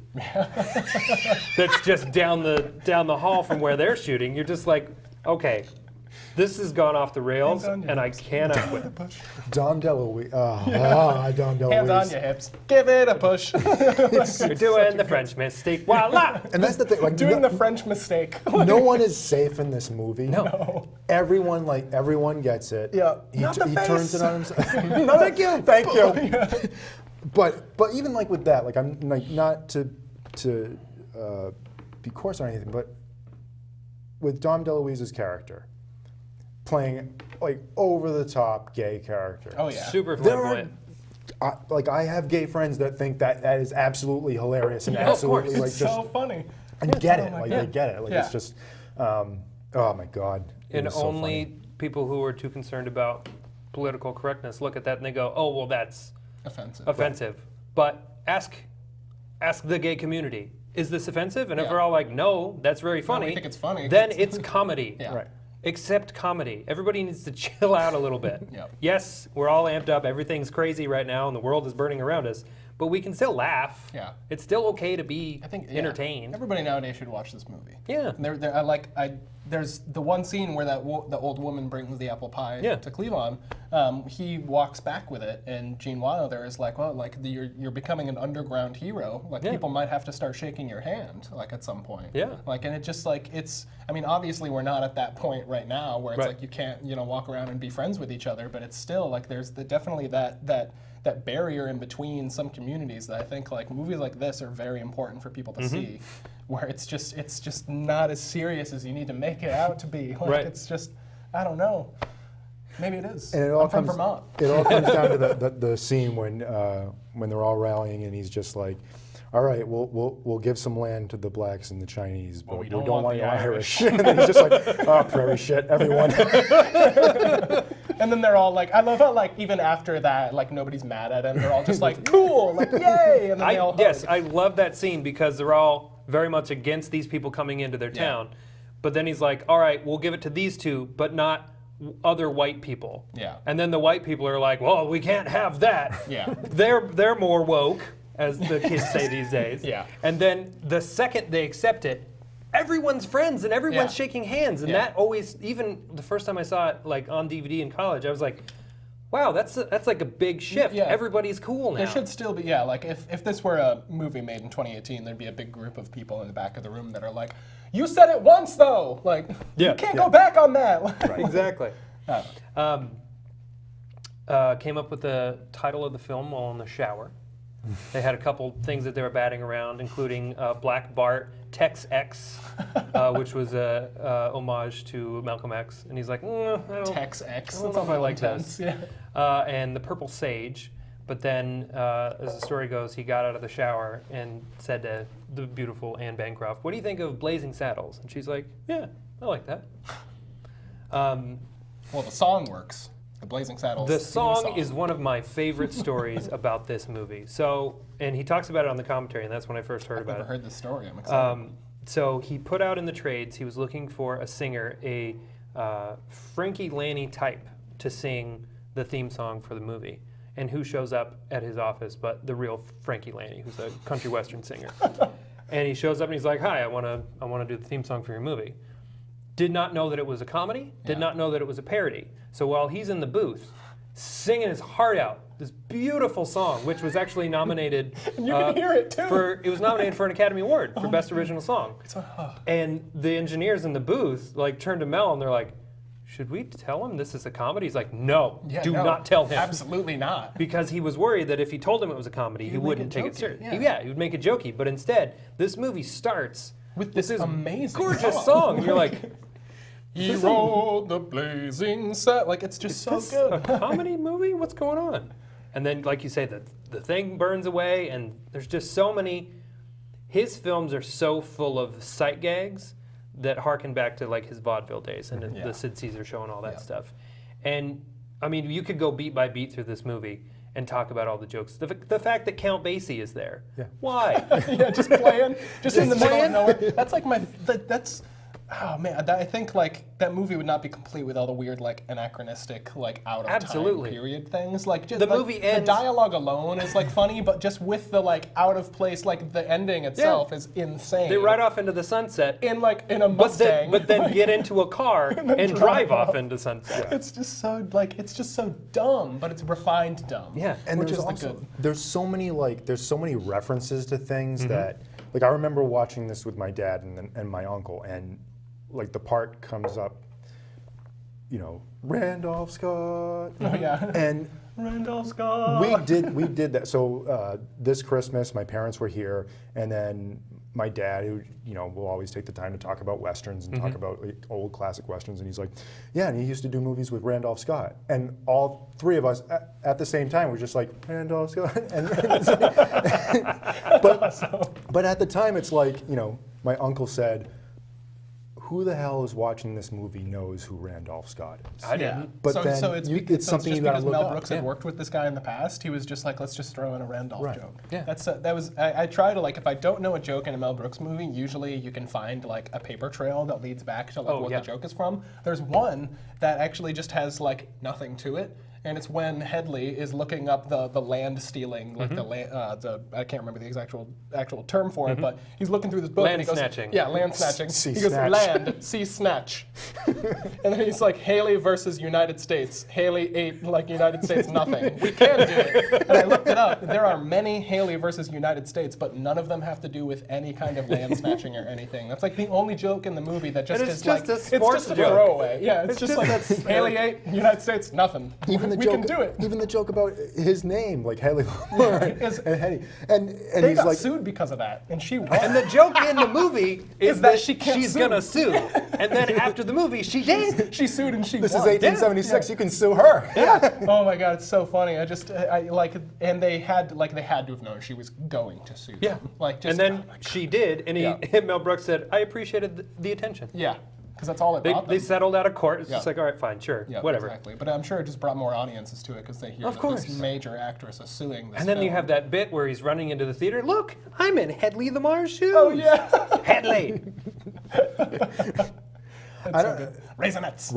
[SPEAKER 1] that's just down the hall from where they're shooting, you're just like, okay, this has gone off the rails,
[SPEAKER 3] Hands on your
[SPEAKER 1] and I
[SPEAKER 3] hips.
[SPEAKER 1] cannot quit.
[SPEAKER 2] Dom DeLuise. Dom DeLuise.
[SPEAKER 3] Hands on your hips. Give it a push.
[SPEAKER 1] You're doing the French mystique, voila!
[SPEAKER 2] And that's the thing. Like,
[SPEAKER 3] Doing the French mistake.
[SPEAKER 2] no one is safe in this movie.
[SPEAKER 1] No.
[SPEAKER 2] Everyone gets it.
[SPEAKER 3] Yeah.
[SPEAKER 2] He,
[SPEAKER 3] Not the
[SPEAKER 2] he
[SPEAKER 3] face.
[SPEAKER 2] turns it on himself.
[SPEAKER 3] No, thank you. Thank you.
[SPEAKER 2] But even like with that, like I'm like not to be coarse or anything, but with Dom DeLuise's character playing like over the top gay character.
[SPEAKER 3] Oh yeah.
[SPEAKER 1] Super
[SPEAKER 2] There
[SPEAKER 1] flamboyant.
[SPEAKER 2] I have gay friends that think that is absolutely hilarious and
[SPEAKER 1] Yeah, of
[SPEAKER 2] absolutely
[SPEAKER 1] course.
[SPEAKER 2] like
[SPEAKER 3] It's
[SPEAKER 2] just
[SPEAKER 3] so funny.
[SPEAKER 2] and get it.
[SPEAKER 3] Oh my
[SPEAKER 2] Like
[SPEAKER 3] God.
[SPEAKER 2] they get it. Like
[SPEAKER 3] Yeah.
[SPEAKER 2] it's just oh my god. It
[SPEAKER 1] And
[SPEAKER 2] was so
[SPEAKER 1] only
[SPEAKER 2] funny.
[SPEAKER 1] people who are too concerned about political correctness look at that and they go, oh, well, that's
[SPEAKER 3] Offensive.
[SPEAKER 1] offensive. But ask the gay community, is this offensive? And if
[SPEAKER 3] Yeah.
[SPEAKER 1] they're all like, no, that's very funny,
[SPEAKER 3] we think it's funny.
[SPEAKER 1] then it's comedy.
[SPEAKER 3] Yeah.
[SPEAKER 2] Right.
[SPEAKER 1] Accept comedy. Everybody needs to chill out a little bit.
[SPEAKER 3] Yep.
[SPEAKER 1] Yes, we're all amped up. Everything's crazy right now and the world is burning around us. But we can still laugh.
[SPEAKER 3] Yeah.
[SPEAKER 1] It's still okay to be
[SPEAKER 3] I think
[SPEAKER 1] entertained.
[SPEAKER 3] Everybody nowadays should watch this movie.
[SPEAKER 1] Yeah.
[SPEAKER 3] There's the one scene where the old woman brings the apple pie
[SPEAKER 1] Yeah.
[SPEAKER 3] to Cleavon. He walks back with it, and Gene Wilder is like, well, like you're becoming an underground hero. Like
[SPEAKER 1] Yeah.
[SPEAKER 3] people might have to start shaking your hand, like at some point.
[SPEAKER 1] Yeah.
[SPEAKER 3] Like, and it just like I mean, obviously we're not at that point right now where it's
[SPEAKER 1] Right.
[SPEAKER 3] like you can't walk around and be friends with each other, but it's still like there's definitely that barrier in between some communities that I think like movies like this are very important for people to
[SPEAKER 1] Mm-hmm.
[SPEAKER 3] see, where it's just not as serious as you need to make it out to be. Like
[SPEAKER 1] Right.
[SPEAKER 3] it's just, I don't know. Maybe it is.
[SPEAKER 2] And it all
[SPEAKER 3] I'm from
[SPEAKER 2] comes.
[SPEAKER 3] Vermont.
[SPEAKER 2] It all comes down to the scene when they're all rallying and he's just like, "All right, we'll give some land to the blacks and the Chinese, but we don't want
[SPEAKER 3] the
[SPEAKER 2] the
[SPEAKER 3] Irish."
[SPEAKER 2] Irish." And then he's just like, "Oh, prairie shit, everyone."
[SPEAKER 3] And then they're all like, I love how like even after that, like nobody's mad at him. They're all just like, cool, like yay, and then they all hug.
[SPEAKER 1] Yes, I love that scene because they're all very much against these people coming into their
[SPEAKER 3] Yeah.
[SPEAKER 1] town. But then he's like, all right, we'll give it to these two, but not other white people.
[SPEAKER 3] Yeah.
[SPEAKER 1] And then the white people are like, well, we can't have that.
[SPEAKER 3] Yeah.
[SPEAKER 1] They're more woke, as the kids say these days.
[SPEAKER 3] Yeah.
[SPEAKER 1] And then the second they accept it, everyone's friends and everyone's
[SPEAKER 3] Yeah.
[SPEAKER 1] shaking hands. And
[SPEAKER 3] Yeah.
[SPEAKER 1] that always, even the first time I saw it like on DVD in college, I was like, wow, that's like a big shift.
[SPEAKER 3] Yeah.
[SPEAKER 1] Everybody's cool now.
[SPEAKER 3] There should still be, yeah, like if this were a movie made in 2018, there'd be a big group of people in the back of the room that are like, you said it once though! Like,
[SPEAKER 1] Yeah,
[SPEAKER 3] you can't
[SPEAKER 2] yeah.
[SPEAKER 3] go back on that!
[SPEAKER 1] Exactly.
[SPEAKER 3] Uh,
[SPEAKER 1] Came up with the title of the film while in the shower. They had a couple things that they were batting around, including Black Bart, Tex X, which was a homage to Malcolm X. And he's like, I don't,
[SPEAKER 3] Tex X.
[SPEAKER 1] I don't know if I like this. And the Purple Sage. But then, as the story goes, he got out of the shower and said to the beautiful Anne Bancroft, what do you think of Blazing Saddles? And she's like, yeah, I like that.
[SPEAKER 3] Well, the song works. The Blazing Saddles.
[SPEAKER 1] The
[SPEAKER 3] theme
[SPEAKER 1] song is one of my favorite stories about this movie. So, and he talks about it on the commentary, and that's when I first heard
[SPEAKER 3] I've
[SPEAKER 1] about
[SPEAKER 3] never
[SPEAKER 1] it.
[SPEAKER 3] heard this story. I'm excited.
[SPEAKER 1] So he put out in the trades, he was looking for a singer, a Frankie Lanni type to sing the theme song for the movie. And who shows up at his office but the real Frankie Lanni, who's a country western singer. And he shows up and he's like, "Hi, I want to do the theme song for your movie." Did not know that it was a comedy, did not know that it was a parody. So while he's in the booth, singing his heart out, this beautiful song, which was actually nominated
[SPEAKER 3] You can hear it too.
[SPEAKER 1] it was nominated for an Academy Award for Best Original Song. And the engineers in the booth like turned to Mel and they're like, "Should we tell him this is a comedy?" He's like, "No, do not tell him."
[SPEAKER 3] Absolutely not.
[SPEAKER 1] Because he was worried that if he told him it was a comedy, he wouldn't take it seriously. Yeah, he would make it jokey. But instead, this movie starts
[SPEAKER 3] With this amazing
[SPEAKER 1] gorgeous song. You're like,
[SPEAKER 3] he rode the blazing set. Like, it's just so good.
[SPEAKER 1] a comedy movie? What's going on? And then, like you say, the thing burns away, and there's just so many. His films are so full of sight gags that harken back to like his vaudeville days and the Sid Caesar show and all that stuff. And I mean, you could go beat by beat through this movie and talk about all the jokes. The fact that Count Basie is there. Yeah. Why?
[SPEAKER 3] Yeah, just playing, just in the middle of nowhere. That's like that's. Oh man, I think like that movie would not be complete with all the weird like anachronistic like out of time period things. Like just
[SPEAKER 1] the
[SPEAKER 3] like,
[SPEAKER 1] movie ends.
[SPEAKER 3] The dialogue alone is like funny, but just with the like out of place, like the ending itself is insane.
[SPEAKER 1] They ride off into the sunset
[SPEAKER 3] in a Mustang,
[SPEAKER 1] but then get into a car and drive off into sunset.
[SPEAKER 3] It's just so like it's just so dumb, but it's refined dumb.
[SPEAKER 1] Yeah,
[SPEAKER 2] and
[SPEAKER 3] which is
[SPEAKER 2] there's so many references to things that like I remember watching this with my dad and my uncle, and like the part comes up, you know, Randolph Scott.
[SPEAKER 3] Oh yeah.
[SPEAKER 2] And
[SPEAKER 3] Randolph Scott.
[SPEAKER 2] We did that. So this Christmas, my parents were here, and then my dad, who will always take the time to talk about westerns and talk about like, old classic westerns, and he's like, "Yeah, and he used to do movies with Randolph Scott." And all three of us at the same time were just like, "Randolph Scott." But at the time, it's like my uncle said, "Who the hell is watching this movie knows who Randolph Scott is?"
[SPEAKER 1] I didn't.
[SPEAKER 2] But it's something you gotta look
[SPEAKER 3] Mel
[SPEAKER 2] up.
[SPEAKER 3] Brooks had worked with this guy in the past. He was just like, let's just throw in a Randolph joke.
[SPEAKER 1] Yeah.
[SPEAKER 3] I try to like, if I don't know a joke in a Mel Brooks movie, usually you can find like a paper trail that leads back to like what the joke is from. There's one that actually just has like nothing to it. And it's when Headley is looking up the land stealing, like I can't remember the actual term for it, but he's looking through this book and he goes,
[SPEAKER 1] snatching.
[SPEAKER 3] Yeah, land snatching. He goes,
[SPEAKER 2] snatch.
[SPEAKER 3] land, sea snatch. And then he's like, Haley versus United States. Haley ate like United States nothing. We can do it. And I looked it up. There are many Haley versus United States, but none of them have to do with any kind of land snatching or anything. That's like the only joke in the movie that just is like, it's just a throwaway. Yeah, it's just like, Haley ate United States nothing.
[SPEAKER 2] Even the
[SPEAKER 3] we
[SPEAKER 2] joke,
[SPEAKER 3] can do it.
[SPEAKER 2] Even the joke about his name, like Haley, and Hetty, and
[SPEAKER 3] They
[SPEAKER 2] he's
[SPEAKER 3] got
[SPEAKER 2] like,
[SPEAKER 3] sued because of that, and she won.
[SPEAKER 1] And the joke in the movie is that
[SPEAKER 3] she can't
[SPEAKER 1] she's
[SPEAKER 3] sue.
[SPEAKER 1] gonna sue. And then after the movie, she did.
[SPEAKER 3] She sued and she
[SPEAKER 2] "This
[SPEAKER 3] won.
[SPEAKER 2] is 1876. You can sue her."
[SPEAKER 3] Yeah. Oh my God, it's so funny. I like, and they had to have known she was going to sue.
[SPEAKER 1] Yeah.
[SPEAKER 3] Them. Like, just,
[SPEAKER 1] And then
[SPEAKER 3] oh my God.
[SPEAKER 1] she did, and Mel Brooks said, "I appreciated the attention."
[SPEAKER 3] Yeah, because that's all it brought them.
[SPEAKER 1] They settled out of court. It's
[SPEAKER 3] Yeah.
[SPEAKER 1] just like, all right, fine, sure,
[SPEAKER 3] Yeah,
[SPEAKER 1] whatever.
[SPEAKER 3] Exactly. But I'm sure it just brought more audiences to it because they hear
[SPEAKER 1] Of
[SPEAKER 3] that
[SPEAKER 1] course.
[SPEAKER 3] this major actress is suing this
[SPEAKER 1] And then you
[SPEAKER 3] film.
[SPEAKER 1] have that bit where he's running into the theater. Look, I'm in Headley the Mars shoes.
[SPEAKER 3] Oh yeah.
[SPEAKER 1] Headley.
[SPEAKER 2] I don't.
[SPEAKER 3] Raisinets.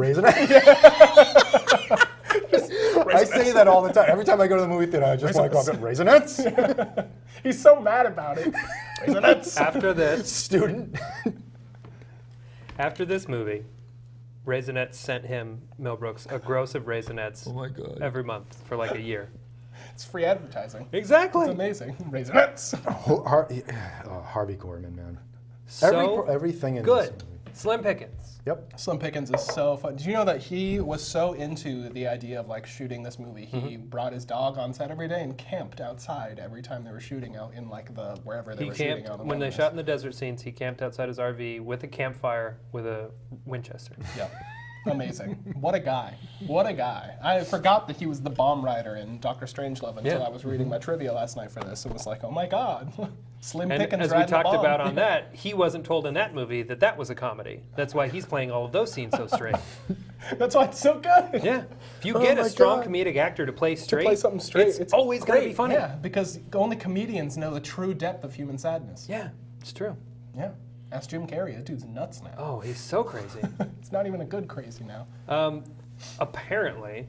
[SPEAKER 2] I say that all the time. Every time I go to the movie theater, I just want to go up and Raisinets.
[SPEAKER 3] He's so mad about it. Raisinets.
[SPEAKER 1] After this,
[SPEAKER 2] Student.
[SPEAKER 1] after this movie, Raisinets sent him, Mel Brooks, a gross of Raisinets
[SPEAKER 2] Oh my God.
[SPEAKER 1] every month for like a year.
[SPEAKER 3] It's free advertising.
[SPEAKER 1] Exactly.
[SPEAKER 3] It's amazing. Raisinets.
[SPEAKER 2] Harvey Korman, man.
[SPEAKER 1] So
[SPEAKER 2] Everything in
[SPEAKER 1] good.
[SPEAKER 2] this movie.
[SPEAKER 1] Slim Pickens.
[SPEAKER 2] Yep.
[SPEAKER 3] Slim Pickens is so fun. Did you know that he was so into the idea of like shooting this movie? He brought his dog on set every day and camped outside every time they were shooting out in like the wherever they
[SPEAKER 1] He
[SPEAKER 3] were shooting
[SPEAKER 1] camped,
[SPEAKER 3] out. In the
[SPEAKER 1] when they
[SPEAKER 3] wilderness.
[SPEAKER 1] shot in the desert scenes, he camped outside his RV with a campfire with a Winchester.
[SPEAKER 3] Yeah. Amazing. What a guy. What a guy. I forgot that he was the bomb rider in Dr. Strangelove until
[SPEAKER 1] Yeah.
[SPEAKER 3] I was reading my trivia last night for this. It was like, oh my God. Slim
[SPEAKER 1] And
[SPEAKER 3] Pickens
[SPEAKER 1] as we
[SPEAKER 3] riding the
[SPEAKER 1] talked
[SPEAKER 3] bomb.
[SPEAKER 1] about on that, he wasn't told in that movie that that was a comedy. That's why he's playing all of those scenes so straight.
[SPEAKER 3] That's why it's so good.
[SPEAKER 1] Yeah. If you
[SPEAKER 2] Oh
[SPEAKER 1] get a
[SPEAKER 2] my
[SPEAKER 1] strong
[SPEAKER 2] God.
[SPEAKER 1] comedic actor to play straight,
[SPEAKER 3] Play something straight.
[SPEAKER 1] it's always going to be
[SPEAKER 3] great.
[SPEAKER 1] funny.
[SPEAKER 3] Yeah, because only comedians know the true depth of human sadness.
[SPEAKER 1] Yeah, it's true.
[SPEAKER 3] Yeah. Ask Jim Carrey. That dude's nuts now.
[SPEAKER 1] Oh, he's so crazy.
[SPEAKER 3] It's not even a good crazy now.
[SPEAKER 1] Apparently,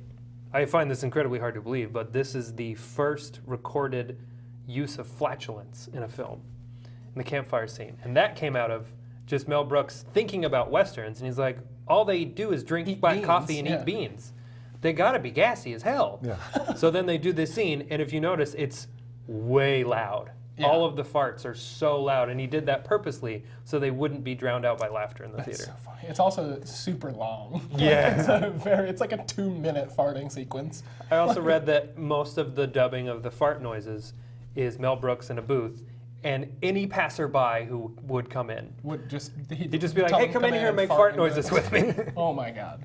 [SPEAKER 1] I find this incredibly hard to believe, but this is the first recorded use of flatulence in a film, in the campfire scene. And that came out of just Mel Brooks thinking about Westerns, and he's like, all they do is drink
[SPEAKER 3] Eat
[SPEAKER 1] black
[SPEAKER 3] beans,
[SPEAKER 1] coffee and
[SPEAKER 3] yeah.
[SPEAKER 1] eat beans. They gotta be gassy as hell.
[SPEAKER 2] Yeah.
[SPEAKER 1] So then they do this scene, and if you notice, it's way loud.
[SPEAKER 3] Yeah.
[SPEAKER 1] All of the farts are so loud, and he did that purposely so they wouldn't be drowned out by laughter in the
[SPEAKER 3] It's
[SPEAKER 1] theater.
[SPEAKER 3] so funny. It's also super long.
[SPEAKER 1] Yeah.
[SPEAKER 3] It's like a 2-minute farting sequence.
[SPEAKER 1] I also read that most of the dubbing of the fart noises is Mel Brooks in a booth, and any passerby who would come in. He'd just be like, hey, come in here and make fart noises with me. You
[SPEAKER 3] Oh my God.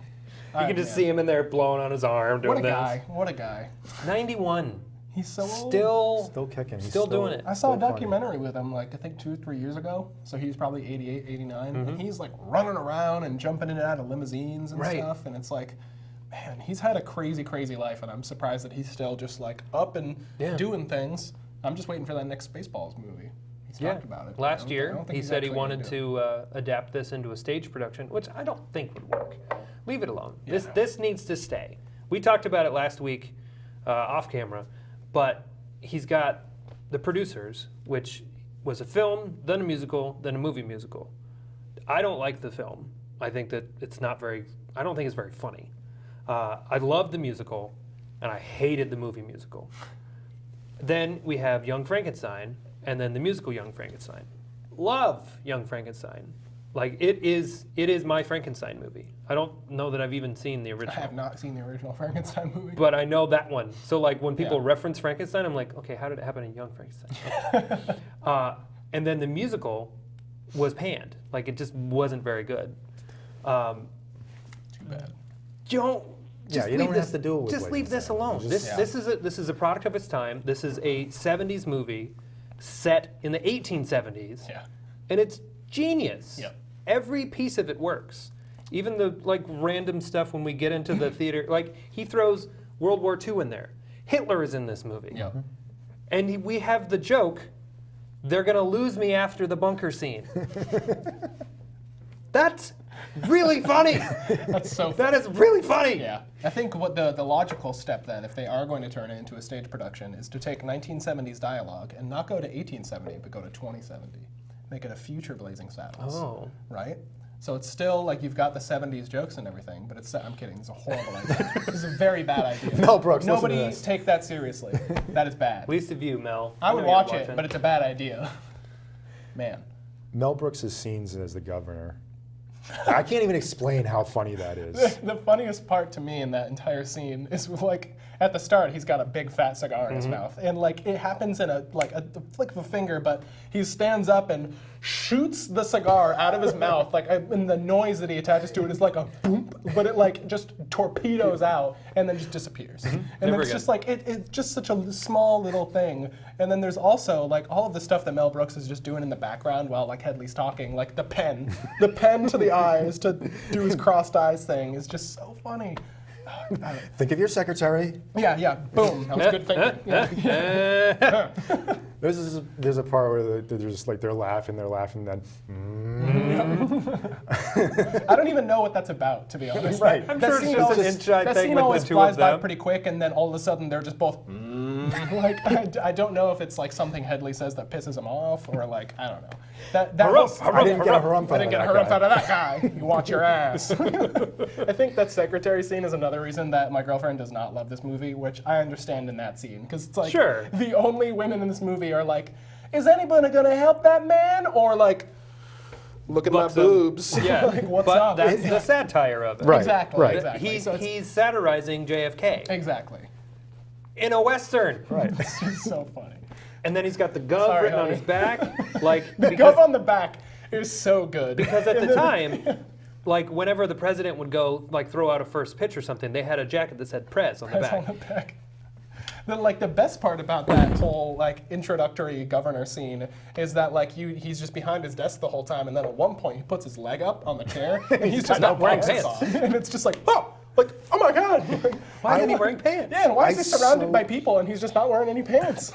[SPEAKER 1] can just see him in there blowing on his arm doing
[SPEAKER 3] What a
[SPEAKER 1] this.
[SPEAKER 3] guy. What a guy.
[SPEAKER 1] 91.
[SPEAKER 3] He's so old.
[SPEAKER 2] Still kicking. He's
[SPEAKER 1] Still doing it.
[SPEAKER 3] I saw a
[SPEAKER 2] still funny.
[SPEAKER 3] documentary with him, like, I think 2 or 3 years ago. So he's probably 88, 89.
[SPEAKER 1] Mm-hmm.
[SPEAKER 3] And he's like running around and jumping in and out of limousines and
[SPEAKER 1] Right.
[SPEAKER 3] stuff. And it's like, man, he's had a crazy, crazy life. And I'm surprised that he's still just like up and
[SPEAKER 1] Yeah.
[SPEAKER 3] doing things. I'm just waiting for that next Spaceballs movie. He's
[SPEAKER 1] Yeah.
[SPEAKER 3] talked about it.
[SPEAKER 1] Last
[SPEAKER 3] I don't
[SPEAKER 1] year,
[SPEAKER 3] think
[SPEAKER 1] he
[SPEAKER 3] he's
[SPEAKER 1] said he
[SPEAKER 3] actually gonna
[SPEAKER 1] wanted
[SPEAKER 3] do it.
[SPEAKER 1] to adapt this into a stage production, which I don't think would work. Leave it alone.
[SPEAKER 3] Yeah.
[SPEAKER 1] This needs to stay. We talked about it last week off camera, but he's got the producers, which was a film, then a musical, then a movie musical. I don't like the film. I think that it's not very, I don't think it's very funny. I love the musical, and I hated the movie musical. Then we have Young Frankenstein, and then the musical Young Frankenstein. Love Young Frankenstein. Like, it is my Frankenstein movie. I don't know that I've even seen the
[SPEAKER 3] I
[SPEAKER 1] original.
[SPEAKER 3] have not seen the original Frankenstein movie.
[SPEAKER 1] But I know that one. So like when people
[SPEAKER 3] Yeah.
[SPEAKER 1] reference Frankenstein, I'm like, okay, how did it happen in Young Frankenstein? And then the musical was panned. Like, it just wasn't very good.
[SPEAKER 3] Too bad.
[SPEAKER 1] Don't just
[SPEAKER 2] Yeah, you
[SPEAKER 1] leave
[SPEAKER 2] don't
[SPEAKER 1] this,
[SPEAKER 2] have to do it with
[SPEAKER 1] just leave this
[SPEAKER 2] Blazing
[SPEAKER 1] alone.
[SPEAKER 2] Saddles.
[SPEAKER 1] This is a product of its time. This is a 70s movie set in the 1870s.
[SPEAKER 3] Yeah.
[SPEAKER 1] And it's genius.
[SPEAKER 3] Yep.
[SPEAKER 1] Every piece of it works. Even the like random stuff when we get into the theater, like he throws World War II in there. Hitler is in this movie.
[SPEAKER 3] Yeah.
[SPEAKER 1] And we have the joke, they're gonna lose me after the bunker scene. That's really funny.
[SPEAKER 3] That's so
[SPEAKER 1] That is really funny.
[SPEAKER 3] Yeah. I think what the logical step then, if they are going to turn it into a stage production, is to take 1970s dialogue and not go to 1870, but go to 2070. Make it a future Blazing Saddles.
[SPEAKER 1] Oh.
[SPEAKER 3] Right? So it's still like you've got the 70s jokes and everything, but it's, I'm kidding, it's a horrible idea. This is a very bad idea.
[SPEAKER 2] Mel Brooks, listen to
[SPEAKER 3] Nobody
[SPEAKER 2] this.
[SPEAKER 3] take that seriously. That is bad.
[SPEAKER 1] Least of you, Mel.
[SPEAKER 3] I would
[SPEAKER 1] know you're
[SPEAKER 3] watch it,
[SPEAKER 1] watching.
[SPEAKER 3] but it's a bad idea. Man.
[SPEAKER 2] Mel Brooks' scenes as the governor. I can't even explain how funny that is.
[SPEAKER 3] The funniest part to me in that entire scene is like at the start he's got a big fat cigar in his mouth, and like it happens in a flick of a finger, but he stands up and shoots the cigar out of his mouth, like and the noise that he attaches to it is like a boom, but it like just torpedoes out and then just disappears. And then
[SPEAKER 1] Never
[SPEAKER 3] it's
[SPEAKER 1] again.
[SPEAKER 3] just like it's just such a small little thing. And then there's also like all of the stuff that Mel Brooks is just doing in the background while like Hedley's talking, like the pen to the eyes to do his crossed eyes thing is just so funny.
[SPEAKER 2] Think of your secretary.
[SPEAKER 3] Yeah, boom. That was good thinking. Yeah.
[SPEAKER 2] There's a part where they're just like they're laughing, then.
[SPEAKER 3] I don't even know what that's about, to be honest.
[SPEAKER 2] Right.
[SPEAKER 1] I'm
[SPEAKER 3] That
[SPEAKER 1] sure it's
[SPEAKER 3] scene
[SPEAKER 1] just an
[SPEAKER 3] always-
[SPEAKER 1] inside
[SPEAKER 3] that
[SPEAKER 1] thing
[SPEAKER 3] scene
[SPEAKER 1] with
[SPEAKER 3] always
[SPEAKER 1] the two
[SPEAKER 3] flies
[SPEAKER 1] of
[SPEAKER 3] by
[SPEAKER 1] them.
[SPEAKER 3] pretty quick, and then all of a sudden they're just both like I don't know if it's like something Hedley says that pisses him off, or like I don't know. That
[SPEAKER 1] Harumph,
[SPEAKER 3] whole-
[SPEAKER 2] I didn't get a harumph
[SPEAKER 3] I didn't get a
[SPEAKER 2] out
[SPEAKER 3] harumph
[SPEAKER 2] of
[SPEAKER 3] out
[SPEAKER 2] that
[SPEAKER 3] of that guy. You want your ass. I think that secretary scene is another reason that my girlfriend does not love this movie, which I understand in that scene, because it's like
[SPEAKER 1] Sure.
[SPEAKER 3] the only women in this movie are like, is anybody gonna help that man? Or like, look at my
[SPEAKER 1] Looks up.
[SPEAKER 3] boobs.
[SPEAKER 1] Yeah,
[SPEAKER 3] Like, what's
[SPEAKER 1] but
[SPEAKER 3] up?
[SPEAKER 1] that's the satire of it.
[SPEAKER 2] Right.
[SPEAKER 3] Exactly.
[SPEAKER 2] right.
[SPEAKER 3] Exactly.
[SPEAKER 1] He's
[SPEAKER 3] So it's-
[SPEAKER 1] he's satirizing JFK
[SPEAKER 3] exactly.
[SPEAKER 1] in a Western.
[SPEAKER 2] Right.
[SPEAKER 3] It's just so funny.
[SPEAKER 1] And then he's got the gov
[SPEAKER 3] Sorry,
[SPEAKER 1] written on
[SPEAKER 3] honey.
[SPEAKER 1] his back. Like,
[SPEAKER 3] The
[SPEAKER 1] because,
[SPEAKER 3] gov on the back is so good.
[SPEAKER 1] because at the time, like whenever the president would go like throw out a first pitch or something, they had a jacket that said Prez on the
[SPEAKER 3] That's
[SPEAKER 1] back.
[SPEAKER 3] on the back. The best part about that whole like introductory governor scene is that like he's just behind his desk the whole time, and then at one point he puts his leg up on the chair and he's just
[SPEAKER 1] not wearing
[SPEAKER 3] pants
[SPEAKER 1] pants.
[SPEAKER 3] on, and it's just like oh my god,
[SPEAKER 1] Why isn't he wearing pants?
[SPEAKER 3] yeah, and why is
[SPEAKER 2] I
[SPEAKER 3] he surrounded
[SPEAKER 2] so-
[SPEAKER 3] by people and he's just not wearing any pants?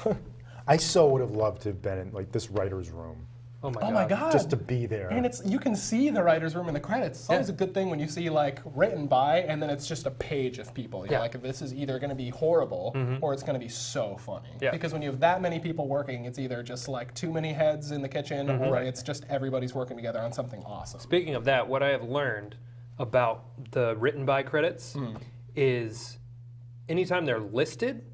[SPEAKER 2] I so would have loved to have been in like this writer's room,
[SPEAKER 1] Oh my
[SPEAKER 3] Oh
[SPEAKER 1] god.
[SPEAKER 3] my god.
[SPEAKER 2] just to be there.
[SPEAKER 3] And you can see the writer's room in the credits. It's always a good thing when you see like written by and then it's just a page of people. You're
[SPEAKER 1] Yeah.
[SPEAKER 3] like, this is either going to be horrible or it's going to be so funny.
[SPEAKER 1] Yeah.
[SPEAKER 3] Because when you have that many people working, it's either just like too many heads in the kitchen or it's just everybody's working together on something awesome.
[SPEAKER 1] Speaking of that, what I have learned about the written by credits is anytime they're listed,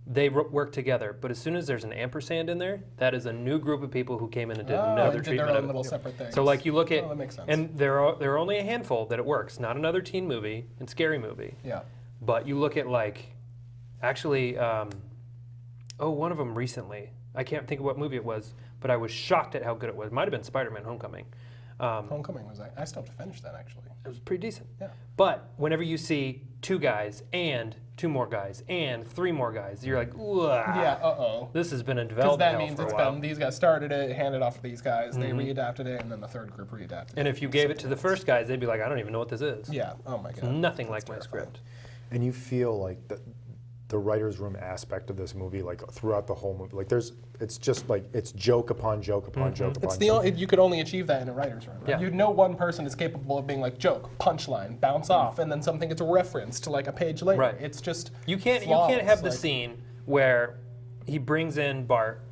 [SPEAKER 1] they work together. But as soon as there's an ampersand in there, that is a new group of people who came in and did another
[SPEAKER 3] and did
[SPEAKER 1] treatment
[SPEAKER 3] their
[SPEAKER 1] of
[SPEAKER 3] own
[SPEAKER 1] it.
[SPEAKER 3] little separate things.
[SPEAKER 1] So like you look at,
[SPEAKER 3] that makes sense.
[SPEAKER 1] and there are only a handful that it works. Not another teen movie and scary movie.
[SPEAKER 3] Yeah.
[SPEAKER 1] But you look at like, actually, one of them recently. I can't think of what movie it was, but I was shocked at how good it was. It might have been Spider-Man: Homecoming.
[SPEAKER 3] Homecoming was I still have to finish that actually.
[SPEAKER 1] It was pretty decent.
[SPEAKER 3] Yeah.
[SPEAKER 1] But whenever you see two guys and two more guys and three more guys, you're like, "Wah,
[SPEAKER 3] Yeah,
[SPEAKER 1] this has been a
[SPEAKER 3] Because
[SPEAKER 1] development
[SPEAKER 3] that
[SPEAKER 1] hell
[SPEAKER 3] means
[SPEAKER 1] for a
[SPEAKER 3] it's
[SPEAKER 1] while."
[SPEAKER 3] been, these guys started it, handed off to these guys, they readapted it, and then the third group readapted it.
[SPEAKER 1] And if you gave it to the first guys, they'd be like, "I don't even know what this is.
[SPEAKER 3] Yeah, oh my god.
[SPEAKER 1] Nothing like my script."
[SPEAKER 2] And you feel like the writer's room aspect of this movie, like throughout the whole movie, like it's just like it's joke upon joke upon joke upon
[SPEAKER 3] It's
[SPEAKER 2] joke.
[SPEAKER 3] you could only achieve that in a writer's room.
[SPEAKER 1] Yeah.
[SPEAKER 3] You'd know one person is capable of being like joke, punchline, bounce off, and then something gets referenced to like a page later.
[SPEAKER 1] Right.
[SPEAKER 3] It's just
[SPEAKER 1] You can't
[SPEAKER 3] flawless,
[SPEAKER 1] have the
[SPEAKER 3] like-
[SPEAKER 1] scene where he brings in Bart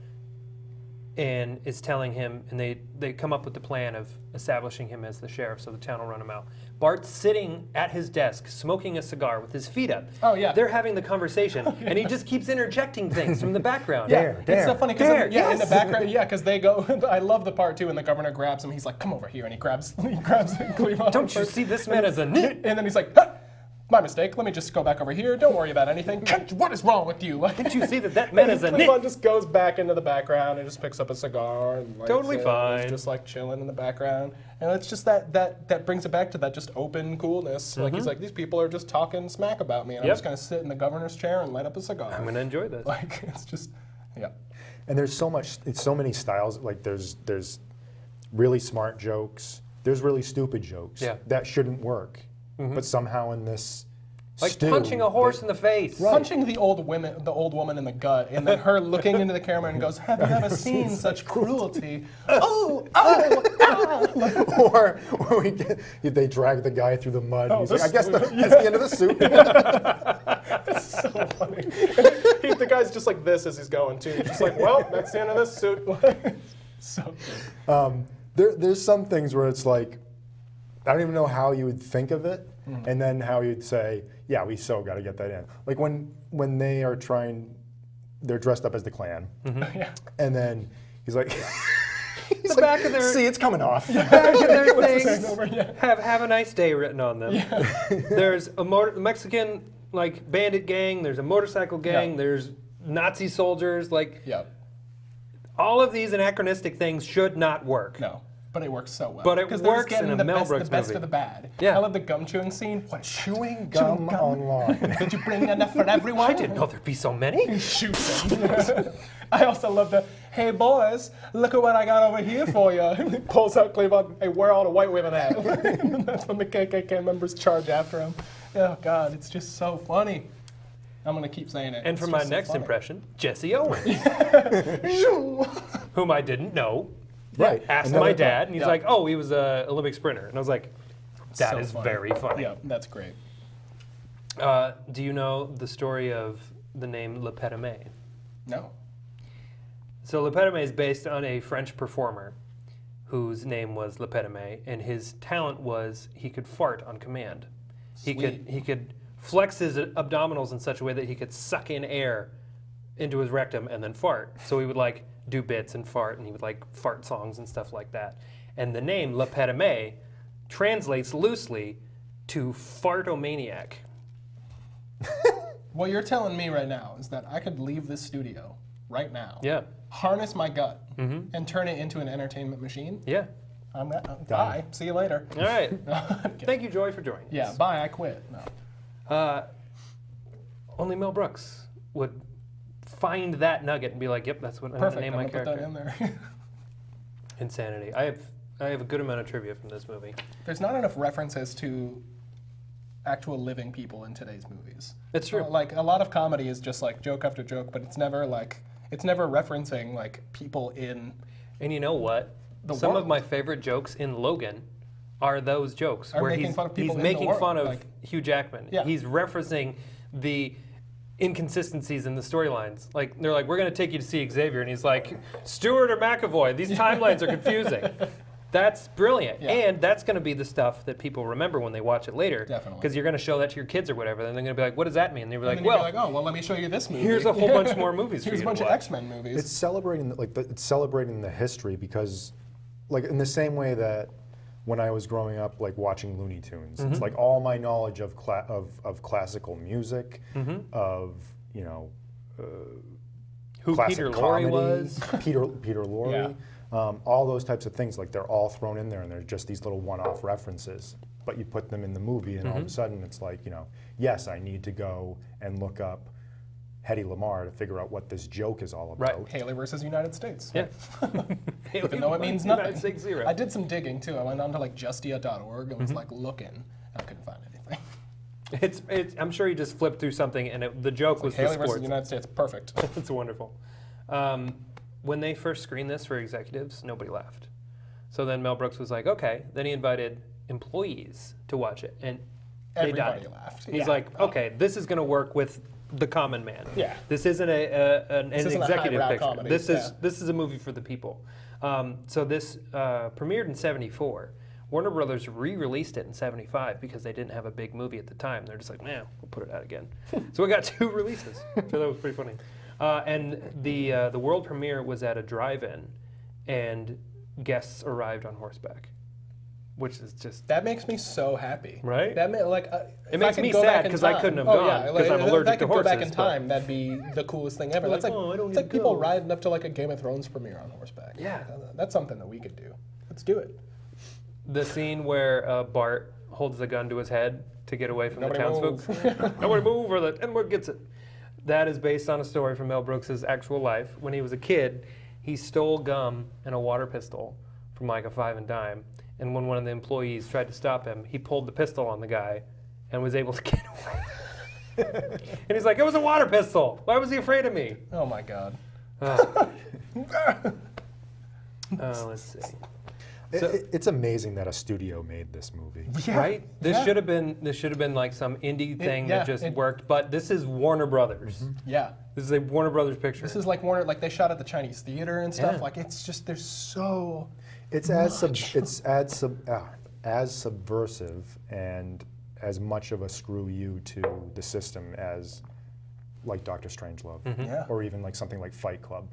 [SPEAKER 1] and is telling him, and they come up with the plan of establishing him as the sheriff so the town will run him out. Bart's sitting at his desk smoking a cigar with his feet up.
[SPEAKER 3] Oh, yeah.
[SPEAKER 1] They're having the conversation, and he just keeps intercting things from the background.
[SPEAKER 3] Yeah, it's so funny because in the
[SPEAKER 1] yes.
[SPEAKER 3] background, yeah, because they go. I love the part too, and the governor grabs him. He's like, "Come over here," and he grabs Cleavon.
[SPEAKER 1] Don't you see this man as a nit?
[SPEAKER 3] And then he's like, "Huh, my mistake. Let me just go back over here. Don't worry about anything. What is wrong with you?"
[SPEAKER 1] Didn't you see that man is a
[SPEAKER 3] Cleavon
[SPEAKER 1] nit?
[SPEAKER 3] just goes back into the background and just picks up a cigar and lights
[SPEAKER 1] Totally
[SPEAKER 3] it, and
[SPEAKER 1] fine.
[SPEAKER 3] he's just like chilling in the background, and it's just that brings it back to that just open coolness. Like he's like, these people are just talking smack about me, and I'm
[SPEAKER 1] Yep.
[SPEAKER 3] just gonna sit in the governor's chair and light up a cigar.
[SPEAKER 1] I'm gonna enjoy this.
[SPEAKER 3] Like it's just, yeah.
[SPEAKER 2] And there's so many styles. Like there's really smart jokes. There's really stupid jokes
[SPEAKER 1] Yeah.
[SPEAKER 2] that shouldn't work, but somehow in this
[SPEAKER 1] Like
[SPEAKER 2] stew,
[SPEAKER 1] punching a horse in the face.
[SPEAKER 3] Punching the old woman in the gut, and then her looking into the camera and goes, "Have you ever seen such cruelty?" Oh,
[SPEAKER 2] or they drag the guy through the mud.
[SPEAKER 3] Oh,
[SPEAKER 2] He's like, I
[SPEAKER 3] this-
[SPEAKER 2] guess that's the end of the suit.
[SPEAKER 3] It's so funny. The guy's just like this as he's going too. He's just like, "Well, that's the end of this suit." So good.
[SPEAKER 2] There's some things where it's like, I don't even know how you would think of it, and then how you'd say, yeah, we so got to get that in. Like when they are they're dressed up as the Klan,
[SPEAKER 3] Yeah.
[SPEAKER 2] and then he's like,
[SPEAKER 1] The back of their
[SPEAKER 2] see, it's coming off.
[SPEAKER 1] back of their
[SPEAKER 3] What's the
[SPEAKER 1] things
[SPEAKER 3] saying over? Yeah.
[SPEAKER 1] have a nice day written on them. There's a Mexican like bandit gang. There's a motorcycle gang.
[SPEAKER 3] Yeah.
[SPEAKER 1] There's Nazi soldiers. Like
[SPEAKER 3] Yeah.
[SPEAKER 1] all of these anachronistic things should not work.
[SPEAKER 3] No. But it works so well.
[SPEAKER 1] But it
[SPEAKER 3] 'Cause they're just
[SPEAKER 1] works in
[SPEAKER 3] getting
[SPEAKER 1] a
[SPEAKER 3] the
[SPEAKER 1] Mel
[SPEAKER 3] best,
[SPEAKER 1] Brooks
[SPEAKER 3] the best
[SPEAKER 1] movie.
[SPEAKER 3] of the bad.
[SPEAKER 1] Yeah.
[SPEAKER 3] I love the gum chewing scene. What?
[SPEAKER 2] Chewing gum online.
[SPEAKER 3] Did you bring enough for everyone?
[SPEAKER 1] I didn't know there'd be so many.
[SPEAKER 3] Shoots him. I also love the, "Hey boys, look at what I got over here for you." And he pulls out Cleavon, "Hey, where are all the white women at?" And that's when the KKK members charge after him. Oh God, it's just so funny. I'm gonna keep saying it.
[SPEAKER 1] And
[SPEAKER 3] It's
[SPEAKER 1] for my
[SPEAKER 3] just so
[SPEAKER 1] next
[SPEAKER 3] funny.
[SPEAKER 1] impression, Jesse Owens, whom I didn't know.
[SPEAKER 2] Right.
[SPEAKER 1] Asked
[SPEAKER 2] Another
[SPEAKER 1] my
[SPEAKER 2] thought.
[SPEAKER 1] dad, and he's
[SPEAKER 3] Yeah.
[SPEAKER 1] like, "Oh, he was a Olympic sprinter," and I was like, "That
[SPEAKER 3] So
[SPEAKER 1] is
[SPEAKER 3] funny.
[SPEAKER 1] very funny."
[SPEAKER 3] Yeah, that's great.
[SPEAKER 1] Do you know the story of the name Le Pétomé?
[SPEAKER 3] No.
[SPEAKER 1] So Le Pétomé is based on a French performer whose name was Le Pétomé, and his talent was he could fart on command. He could flex his abdominals in such a way that he could suck in air into his rectum and then fart. So he would like do bits and fart, and he would like fart songs and stuff like that. And the name Le Pétomé translates loosely to fartomaniac.
[SPEAKER 3] What you're telling me right now is that I could leave this studio right now,
[SPEAKER 1] Yeah,
[SPEAKER 3] harness my gut, and turn it into an entertainment machine.
[SPEAKER 1] yeah.
[SPEAKER 3] Bye. See you later.
[SPEAKER 1] All right. Thank you, Joy, for joining us.
[SPEAKER 3] Yeah, bye. I quit. No.
[SPEAKER 1] Only Mel Brooks would find that nugget and be like, "Yep, that's what I'm going to name my character."
[SPEAKER 3] Put that in there.
[SPEAKER 1] Insanity. I have a good amount of trivia from this movie.
[SPEAKER 3] There's not enough references to actual living people in today's movies.
[SPEAKER 1] It's true.
[SPEAKER 3] Like a lot of comedy is just like joke after joke, but it's never referencing like people in.
[SPEAKER 1] And you know what?
[SPEAKER 3] The
[SPEAKER 1] Some
[SPEAKER 3] world.
[SPEAKER 1] of my favorite jokes in Logan are those jokes
[SPEAKER 3] Are
[SPEAKER 1] where
[SPEAKER 3] making
[SPEAKER 1] he's
[SPEAKER 3] fun of people in the
[SPEAKER 1] making
[SPEAKER 3] world,
[SPEAKER 1] fun of
[SPEAKER 3] like-
[SPEAKER 1] Hugh Jackman.
[SPEAKER 3] Yeah.
[SPEAKER 1] He's referencing the inconsistencies in the storylines. Like they're like, "We're going to take you to see Xavier," and he's like, "Stewart or McAvoy? These timelines are confusing." That's brilliant,
[SPEAKER 3] Yeah.
[SPEAKER 1] and that's going to be the stuff that people remember when they watch it later.
[SPEAKER 3] Definitely.
[SPEAKER 1] Because you're going to show that to your kids or whatever, and they're going to be like, "What does that mean?" And they'll be like,
[SPEAKER 3] And then
[SPEAKER 1] "Well,
[SPEAKER 3] you'd be like, oh, well, let me show you this movie.
[SPEAKER 1] here's a whole bunch more movies for
[SPEAKER 3] Here's
[SPEAKER 1] you
[SPEAKER 3] a bunch
[SPEAKER 1] to
[SPEAKER 3] of
[SPEAKER 1] watch."
[SPEAKER 3] X-Men movies.
[SPEAKER 2] It's celebrating it's celebrating the history because, like, in the same way that when I was growing up, like watching Looney Tunes, it's like all my knowledge of classical music, of
[SPEAKER 1] Who
[SPEAKER 2] classic
[SPEAKER 1] Peter Lorre
[SPEAKER 2] comedy,
[SPEAKER 1] was.
[SPEAKER 2] Peter Lorre, all those types of things. Like they're all thrown in there, and they're just these little one-off references. But you put them in the movie, and all of a sudden it's like, yes, I need to go and look up Hedy Lamarr to figure out what this joke is all about.
[SPEAKER 1] Right.
[SPEAKER 3] Haley versus United States.
[SPEAKER 1] Yeah.
[SPEAKER 3] Even though it means nothing.
[SPEAKER 1] United States zero.
[SPEAKER 3] I did some digging too. I went on to like justia.org and was like looking, and I couldn't find anything.
[SPEAKER 1] It's. I'm sure you just flipped through something, and the joke was for
[SPEAKER 3] Haley versus
[SPEAKER 1] sports.
[SPEAKER 3] United States, perfect.
[SPEAKER 1] It's wonderful. When they first screened this for executives, nobody laughed. So then Mel Brooks was like, "Okay." Then he invited employees to watch it, and they
[SPEAKER 3] Everybody
[SPEAKER 1] died.
[SPEAKER 3] laughed.
[SPEAKER 1] He's
[SPEAKER 3] Yeah.
[SPEAKER 1] like, "Okay, this is going to work with the common man.
[SPEAKER 3] Yeah.
[SPEAKER 1] This isn't an
[SPEAKER 3] isn't a
[SPEAKER 1] executive
[SPEAKER 3] highbrow
[SPEAKER 1] picture.
[SPEAKER 3] comedy,
[SPEAKER 1] This is
[SPEAKER 3] yeah.
[SPEAKER 1] this is a movie for the people." So this premiered in '74. Warner Brothers re-released it in '75 because they didn't have a big movie at the time. They're just like, "Nah, we'll put it out again." So we got 2 releases. So that was pretty funny. And the world premiere was at a drive-in, and guests arrived on horseback, which is just
[SPEAKER 3] That makes me so happy.
[SPEAKER 1] Right?
[SPEAKER 3] That
[SPEAKER 1] It makes me sad because I couldn't have gone because I'm allergic
[SPEAKER 3] if I
[SPEAKER 1] to
[SPEAKER 3] could go back
[SPEAKER 1] horses,
[SPEAKER 3] in
[SPEAKER 1] but-
[SPEAKER 3] time, that'd be the coolest thing ever.
[SPEAKER 1] Like,
[SPEAKER 3] That's like,
[SPEAKER 1] "Oh, I don't
[SPEAKER 3] it's
[SPEAKER 1] need
[SPEAKER 3] like
[SPEAKER 1] to
[SPEAKER 3] people
[SPEAKER 1] go."
[SPEAKER 3] riding up to like a Game of Thrones premiere on horseback.
[SPEAKER 1] Yeah.
[SPEAKER 3] That's something that we could do. Let's do it.
[SPEAKER 1] The scene where Bart holds the gun to his head to get away from
[SPEAKER 3] Nobody
[SPEAKER 1] the townsfolk. Nobody move, or the N-word gets it. That is based on a story from Mel Brooks' actual life. When he was a kid, he stole gum and a water pistol from like a 5 and dime. And when one of the employees tried to stop him, he pulled the pistol on the guy and was able to get away. And he's like, "It was a water pistol. Why was he afraid of me?"
[SPEAKER 3] Oh my God.
[SPEAKER 1] Let's see.
[SPEAKER 2] It's amazing that a studio made this movie.
[SPEAKER 1] Right? This
[SPEAKER 3] Yeah.
[SPEAKER 1] should have been like some indie thing
[SPEAKER 3] yeah,
[SPEAKER 1] that just
[SPEAKER 3] it-
[SPEAKER 1] worked, but this is Warner Brothers.
[SPEAKER 3] Yeah.
[SPEAKER 1] This is a Warner Brothers picture.
[SPEAKER 3] This is like Warner, like they shot at the Chinese theater and stuff.
[SPEAKER 1] Yeah.
[SPEAKER 3] Like it's just there's so.
[SPEAKER 2] It's as subversive and as much of a screw you to the system as like Dr. Strangelove,
[SPEAKER 3] Yeah.
[SPEAKER 2] or even like something like Fight Club.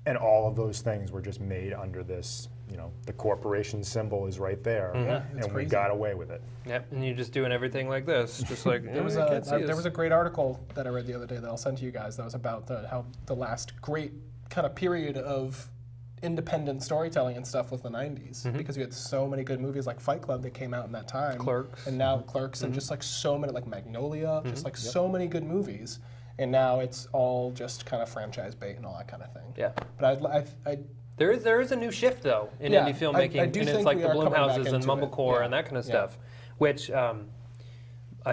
[SPEAKER 2] And all of those things were just made under this, the corporation symbol is right there,
[SPEAKER 3] Yeah, it's
[SPEAKER 2] and we
[SPEAKER 3] crazy.
[SPEAKER 2] got away with it.
[SPEAKER 1] Yep, and you're just doing everything like this, just like
[SPEAKER 3] There was a great article that I read the other day that I'll send to you guys that was about how the last great kind of period of independent storytelling and stuff was the 90s because you had so many good movies like Fight Club that came out in that time.
[SPEAKER 1] Clerks.
[SPEAKER 3] And now Clerks and just like so many, like Magnolia, just like so many good movies. And now it's all just kind of franchise bait and all that kind of thing.
[SPEAKER 1] Yeah.
[SPEAKER 3] But I
[SPEAKER 1] There is a new shift though in
[SPEAKER 3] Yeah,
[SPEAKER 1] indie filmmaking,
[SPEAKER 3] I do
[SPEAKER 1] and it's
[SPEAKER 3] think
[SPEAKER 1] like
[SPEAKER 3] we
[SPEAKER 1] the
[SPEAKER 3] are coming back
[SPEAKER 1] Blumhouses and
[SPEAKER 3] into it.
[SPEAKER 1] Mumblecore
[SPEAKER 3] Yeah.
[SPEAKER 1] and that kind of
[SPEAKER 3] Yeah.
[SPEAKER 1] stuff, which I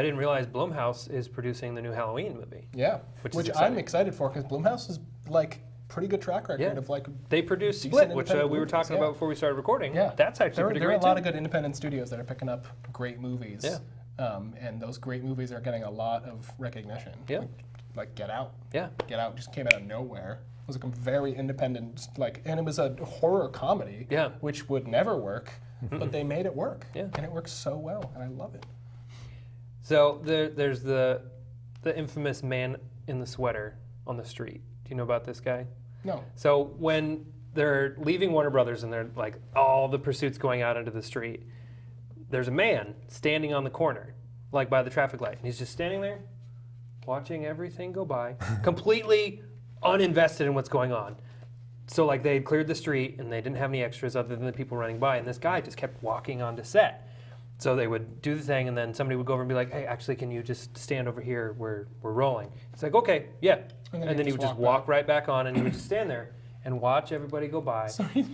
[SPEAKER 1] didn't realize Blumhouse is producing the new Halloween movie.
[SPEAKER 3] Yeah,
[SPEAKER 1] Which
[SPEAKER 3] which
[SPEAKER 1] is
[SPEAKER 3] I'm
[SPEAKER 1] exciting.
[SPEAKER 3] excited for because Blumhouse is like pretty good track record
[SPEAKER 1] Yeah.
[SPEAKER 3] of like.
[SPEAKER 1] They produced
[SPEAKER 3] Decent
[SPEAKER 1] Split, which we
[SPEAKER 3] independent
[SPEAKER 1] were
[SPEAKER 3] movies,
[SPEAKER 1] talking
[SPEAKER 3] yeah.
[SPEAKER 1] about before we started recording.
[SPEAKER 3] Yeah,
[SPEAKER 1] That's actually pretty
[SPEAKER 3] there are
[SPEAKER 1] great
[SPEAKER 3] a lot
[SPEAKER 1] too.
[SPEAKER 3] of good independent studios that are picking up great movies.
[SPEAKER 1] Yeah.
[SPEAKER 3] And those great movies are getting a lot of recognition.
[SPEAKER 1] Yeah.
[SPEAKER 3] Like Get Out.
[SPEAKER 1] Yeah.
[SPEAKER 3] Get Out just came out of nowhere. It was like a very independent, and it was a horror comedy.
[SPEAKER 1] Yeah.
[SPEAKER 3] Which would never work, but they made it work.
[SPEAKER 1] Yeah.
[SPEAKER 3] And it works so well, and I love it.
[SPEAKER 1] So there's the infamous man in the sweater on the street. Do you know about this guy?
[SPEAKER 3] No.
[SPEAKER 1] So when they're leaving Warner Brothers and they're like all the pursuits going out into the street, there's a man standing on the corner, like by the traffic light, and he's just standing there, watching everything go by, completely uninvested in what's going on. So like they had cleared the street and they didn't have any extras other than the people running by, and this guy just kept walking onto set. So they would do the thing, and then somebody would go over and be like, "Hey, actually, can you just stand over here? We're rolling." He's like, "Okay, yeah." And then he would just walk right back on, and he would just stand there and watch everybody go by.
[SPEAKER 3] Sorry.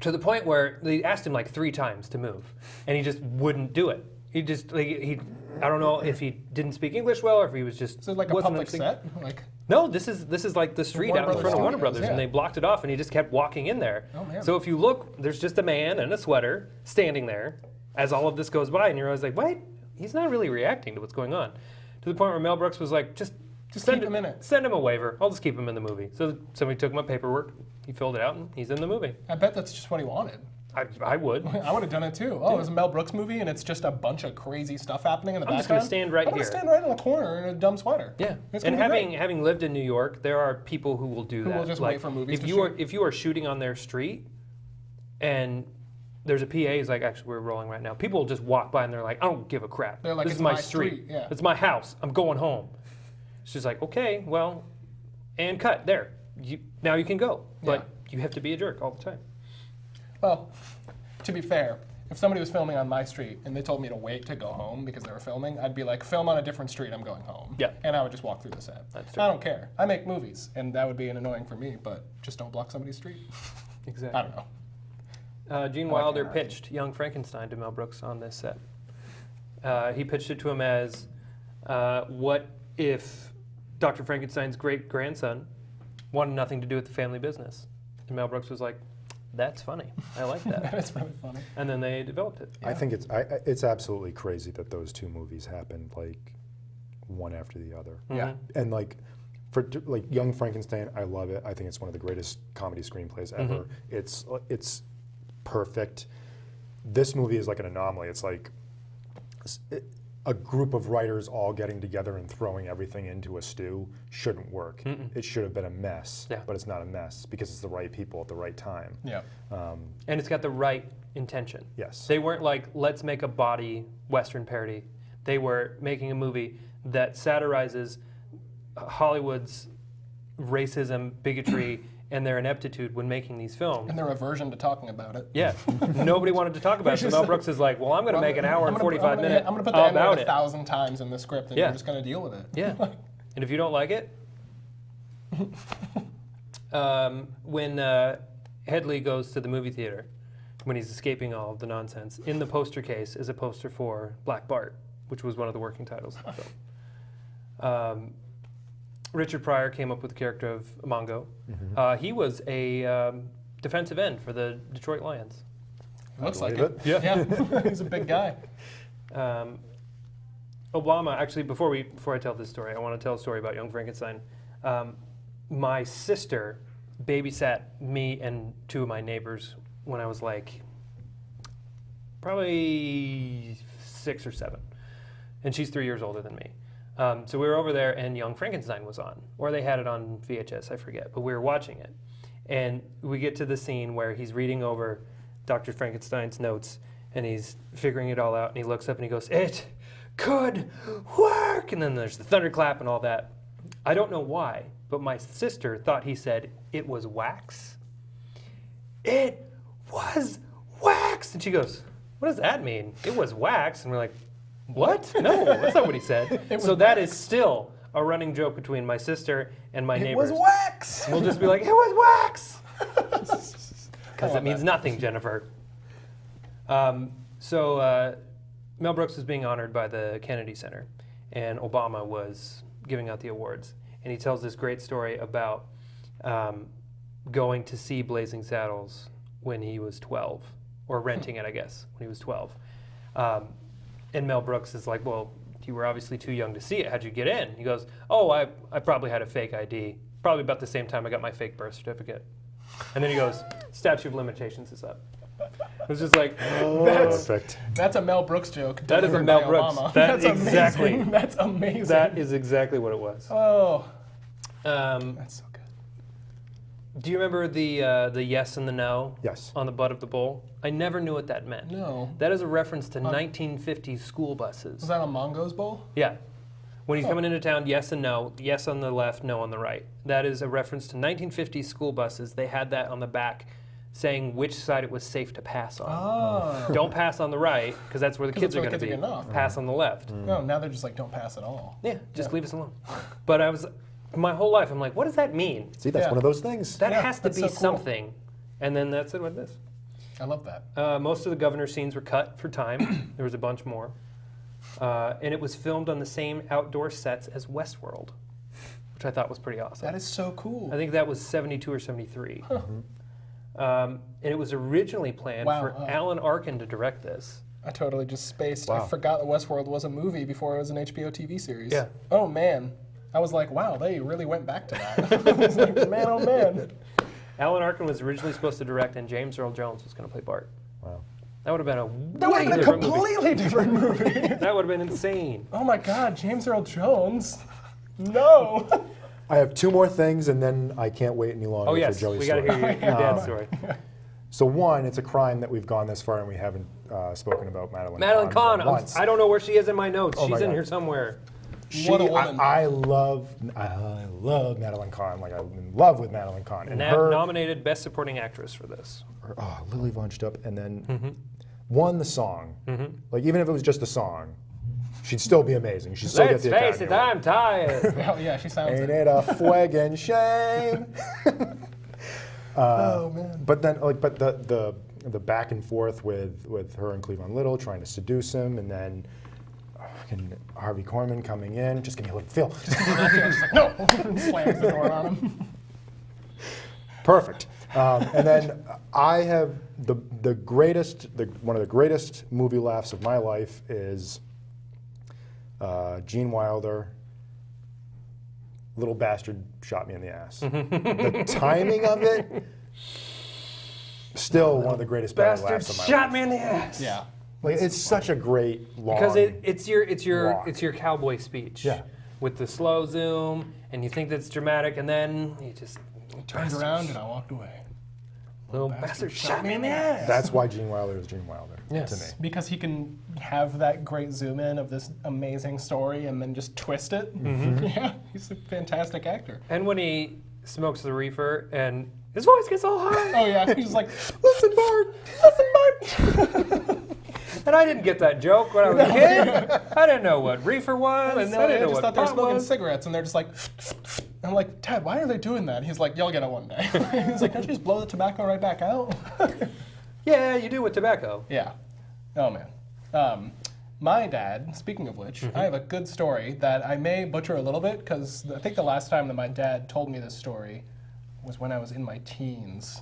[SPEAKER 1] To the point where they asked him like 3 times to move, and he just wouldn't do it. He just I don't know if he didn't speak English well or if he was just
[SPEAKER 3] Is it like a
[SPEAKER 1] wasn't
[SPEAKER 3] public set? Like,
[SPEAKER 1] No, this is like the street
[SPEAKER 3] Warner
[SPEAKER 1] out in front of Warner
[SPEAKER 3] Brothers,
[SPEAKER 1] Brothers, and
[SPEAKER 3] yeah.
[SPEAKER 1] they blocked it off, and he just kept walking in there.
[SPEAKER 3] Oh, man.
[SPEAKER 1] So if you look, there's just a man in a sweater standing there as all of this goes by, and you're always like, wait, he's not really reacting to what's going on. To the point where Mel Brooks was like, just
[SPEAKER 3] keep him in it.
[SPEAKER 1] Send him a waiver. I'll just keep him in the movie. So somebody took my paperwork, he filled it out, and he's in the movie.
[SPEAKER 3] I bet that's just what he wanted.
[SPEAKER 1] I would.
[SPEAKER 3] I would have done it too. Oh, it was a Mel Brooks movie, and it's just a bunch of crazy stuff happening in the
[SPEAKER 1] I'm
[SPEAKER 3] background.
[SPEAKER 1] just gonna stand right
[SPEAKER 3] I'm
[SPEAKER 1] here.
[SPEAKER 3] gonna stand right in the corner in a dumb sweater.
[SPEAKER 1] Yeah,
[SPEAKER 3] It's
[SPEAKER 1] and
[SPEAKER 3] gonna be great.
[SPEAKER 1] having lived in New York, there are people who will do that.
[SPEAKER 3] Who will just wait for movies
[SPEAKER 1] if
[SPEAKER 3] to
[SPEAKER 1] you are
[SPEAKER 3] shoot.
[SPEAKER 1] if you are shooting on their street, and there's a PA who's like, actually, we're rolling right now. People will just walk by and they're like, I don't give a crap.
[SPEAKER 3] They're like,
[SPEAKER 1] this
[SPEAKER 3] it's
[SPEAKER 1] is my
[SPEAKER 3] my
[SPEAKER 1] street.
[SPEAKER 3] street, yeah.
[SPEAKER 1] It's my house. I'm going home. She's like, okay, well, and cut there. Now you can go, but you have to be a jerk all the time.
[SPEAKER 3] Well, to be fair, if somebody was filming on my street and they told me to wait to go home because they were filming, I'd be like, film on a different street, I'm going home.
[SPEAKER 1] Yeah.
[SPEAKER 3] And I would just walk through the set.
[SPEAKER 1] That's fair.
[SPEAKER 3] I don't care. I make movies, and that would be annoying for me, but just don't block somebody's street.
[SPEAKER 1] Exactly.
[SPEAKER 3] I don't know.
[SPEAKER 1] Gene Wilder pitched Young Frankenstein to Mel Brooks on this set. He pitched it to him as, what if Dr. Frankenstein's great-grandson wanted nothing to do with the family business? And Mel Brooks was like, that's funny. I like that.
[SPEAKER 3] That's really funny.
[SPEAKER 1] And then they developed it.
[SPEAKER 2] I think it's absolutely crazy that those 2 movies happened like one after the other.
[SPEAKER 3] Yeah.
[SPEAKER 2] And like for like Young Frankenstein, I love it. I think it's one of the greatest comedy screenplays ever. It's perfect. This movie is like an anomaly. It's like a group of writers all getting together and throwing everything into a stew shouldn't work. It should have been a mess, but it's not a mess because it's the right people at the right time.
[SPEAKER 3] Yeah.
[SPEAKER 1] And it's got the right intention.
[SPEAKER 2] Yes.
[SPEAKER 1] They weren't like, let's make a bawdy Western parody. They were making a movie that satirizes Hollywood's racism, bigotry, and their ineptitude when making these films.
[SPEAKER 3] And their aversion to talking about it.
[SPEAKER 1] Yeah, nobody wanted to talk about it. So Mel Brooks is like, well, I'm going to make an hour and 45 minutes
[SPEAKER 3] I'm going to put the N-word
[SPEAKER 1] about
[SPEAKER 3] 1,000 times in the script, and
[SPEAKER 1] Yeah.
[SPEAKER 3] you're just going to deal with it.
[SPEAKER 1] Yeah, and if you don't like it, when Headley goes to the movie theater, when he's escaping all of the nonsense, in the poster case is a poster for Black Bart, which was one of the working titles of the film. Richard Pryor came up with the character of Mongo. He was a defensive end for the Detroit Lions.
[SPEAKER 3] Looks like
[SPEAKER 2] believe
[SPEAKER 3] it. Yeah. He's a big guy.
[SPEAKER 1] Obama, actually, before I tell this story, I want to tell a story about Young Frankenstein. My sister babysat me and 2 of my neighbors when I was like probably 6 or 7, and she's 3 years older than me. So we were over there, and Young Frankenstein was on, or they had it on VHS, I forget, but we were watching it. And we get to the scene where he's reading over Dr. Frankenstein's notes, and he's figuring it all out, and he looks up and he goes, "It could work!" And then there's the thunderclap and all that. I don't know why, but my sister thought he said, "It was wax." It was wax! And she goes, "What does that mean? It was wax?" And we're like, what? No, that's not what he said. So that is still a running joke between my sister and my neighbors.
[SPEAKER 3] It was wax!
[SPEAKER 1] We'll just be like, it was wax! Because it means nothing, Jennifer. So Mel Brooks was being honored by the Kennedy Center, and Obama was giving out the awards. And he tells this great story about going to see Blazing Saddles when he was 12, or renting it, I guess, when he was 12. And Mel Brooks is like, well, you were obviously too young to see it. How'd you get in? He goes, oh, I probably had a fake ID. Probably about the same time I got my fake birth certificate. And then he goes, statute of limitations is up. It was just like,
[SPEAKER 2] Perfect.
[SPEAKER 3] That's a Mel Brooks joke.
[SPEAKER 1] That is a
[SPEAKER 3] delivered
[SPEAKER 1] Mel
[SPEAKER 3] by
[SPEAKER 1] Brooks.
[SPEAKER 3] Obama.
[SPEAKER 1] That's
[SPEAKER 3] amazing.
[SPEAKER 1] exactly.
[SPEAKER 3] That's amazing.
[SPEAKER 1] That is exactly what it was.
[SPEAKER 3] Oh,
[SPEAKER 1] Um,
[SPEAKER 3] that's so good.
[SPEAKER 1] do you remember the yes and the no
[SPEAKER 2] Yes.
[SPEAKER 1] on the butt of the bowl? I never knew what that meant.
[SPEAKER 3] No.
[SPEAKER 1] That is a reference to 1950s school buses.
[SPEAKER 3] Was that a Mongo's bowl?
[SPEAKER 1] Yeah. When he's coming into town, yes and no. Yes on the left, no on the right. That is a reference to 1950s school buses. They had that on the back saying which side it was safe to pass on.
[SPEAKER 3] Oh.
[SPEAKER 1] Don't pass on the right, because that's where the kids are
[SPEAKER 3] that's
[SPEAKER 1] going to
[SPEAKER 3] where
[SPEAKER 1] be.
[SPEAKER 3] the kids are getting off.
[SPEAKER 1] Pass on the left.
[SPEAKER 3] No, now they're just like, don't pass at all.
[SPEAKER 1] Yeah, just leave us alone. But my whole life, I'm like, what does that mean?
[SPEAKER 2] See, that's one of those things.
[SPEAKER 1] That has to
[SPEAKER 3] that's
[SPEAKER 1] be
[SPEAKER 3] so cool.
[SPEAKER 1] something. And then that's it with this.
[SPEAKER 3] I love that.
[SPEAKER 1] Most of the governor scenes were cut for time. There was a bunch more. And it was filmed on the same outdoor sets as Westworld, which I thought was pretty awesome.
[SPEAKER 3] That is so cool.
[SPEAKER 1] I think that was 72 or 73. And it was originally planned for Alan Arkin to direct this.
[SPEAKER 3] I totally just spaced.
[SPEAKER 2] Wow.
[SPEAKER 3] I forgot that Westworld was a movie before it was an HBO TV series.
[SPEAKER 1] Yeah.
[SPEAKER 3] Oh, man. I was like, wow, they really went back to that. I was like, man, oh, man.
[SPEAKER 1] Alan Arkin was originally supposed to direct, and James Earl Jones was going to play Bart.
[SPEAKER 2] Wow.
[SPEAKER 1] That would have been
[SPEAKER 3] That would have been a
[SPEAKER 1] different
[SPEAKER 3] completely different movie.
[SPEAKER 1] movie. That would have been insane.
[SPEAKER 3] Oh, my God, James Earl Jones. No.
[SPEAKER 2] I have 2 more things, and then I can't wait any longer
[SPEAKER 1] Oh, yes,
[SPEAKER 2] for Joey's
[SPEAKER 1] we got to
[SPEAKER 2] story.
[SPEAKER 1] hear your dad's story.
[SPEAKER 2] So one, it's a crime that we've gone this far and we haven't spoken about Madeline.
[SPEAKER 1] Madeline Kahn,
[SPEAKER 2] once.
[SPEAKER 1] I don't know where she is in my notes.
[SPEAKER 2] Oh my
[SPEAKER 1] She's in
[SPEAKER 2] God.
[SPEAKER 1] here somewhere.
[SPEAKER 3] What a woman.
[SPEAKER 2] I love Madeline Kahn. Like, I'm in love with Madeline Kahn. And her,
[SPEAKER 1] Nominated Best Supporting Actress for this.
[SPEAKER 2] Lily Von Stupp, and then won the song. Like, even if it was just a song, she'd still be amazing. She'd still
[SPEAKER 1] Let's
[SPEAKER 2] get the
[SPEAKER 1] face
[SPEAKER 2] Academy
[SPEAKER 1] it,
[SPEAKER 2] Award.
[SPEAKER 1] I'm tired.
[SPEAKER 3] Oh, yeah, she sounds
[SPEAKER 2] Ain't
[SPEAKER 3] it.
[SPEAKER 2] it a fucking shame?
[SPEAKER 3] Oh, man.
[SPEAKER 2] But then, but the back and forth with her and Cleavon Little trying to seduce him, and then Harvey Korman coming in, just give me a little feel.
[SPEAKER 3] She's like, no. Slams the door on him.
[SPEAKER 2] Perfect. And then I have one of the greatest movie laughs of my life is Gene Wilder. Little bastard shot me in the ass. The timing of it, still one of the greatest battle
[SPEAKER 1] Bastard
[SPEAKER 2] laughs of my
[SPEAKER 1] shot
[SPEAKER 2] life.
[SPEAKER 1] me in the ass.
[SPEAKER 3] Yeah.
[SPEAKER 2] Like, it's such a great long.
[SPEAKER 1] Because it's
[SPEAKER 2] walk.
[SPEAKER 1] your cowboy speech.
[SPEAKER 2] Yeah.
[SPEAKER 1] With the slow zoom, and you think that's dramatic, and then you just
[SPEAKER 3] Turned around and I walked away.
[SPEAKER 1] little bastard shot me in the ass.
[SPEAKER 2] That's why Gene Wilder is Gene Wilder
[SPEAKER 1] Yes.
[SPEAKER 2] to me.
[SPEAKER 3] Because he can have that great zoom in of this amazing story and then just twist it. Yeah, he's a fantastic actor.
[SPEAKER 1] And when he smokes the reefer and his voice gets all high.
[SPEAKER 3] Oh yeah, he's like,
[SPEAKER 1] Listen, Bart. Listen, Bart. And I didn't get that joke when I was a kid. I didn't know what reefer was.
[SPEAKER 3] and
[SPEAKER 1] I
[SPEAKER 3] they
[SPEAKER 1] didn't know
[SPEAKER 3] just
[SPEAKER 1] what
[SPEAKER 3] thought they were
[SPEAKER 1] pot
[SPEAKER 3] smoking
[SPEAKER 1] was.
[SPEAKER 3] cigarettes, and they're just like, I'm like, Dad, why are they doing that? He's like, you'll get it one day. He's like, don't you just blow the tobacco right back out?
[SPEAKER 1] Yeah, you do with tobacco.
[SPEAKER 3] Yeah. Oh man. My dad, speaking of which, I have a good story that I may butcher a little bit because I think the last time that my dad told me this story was when I was in my teens.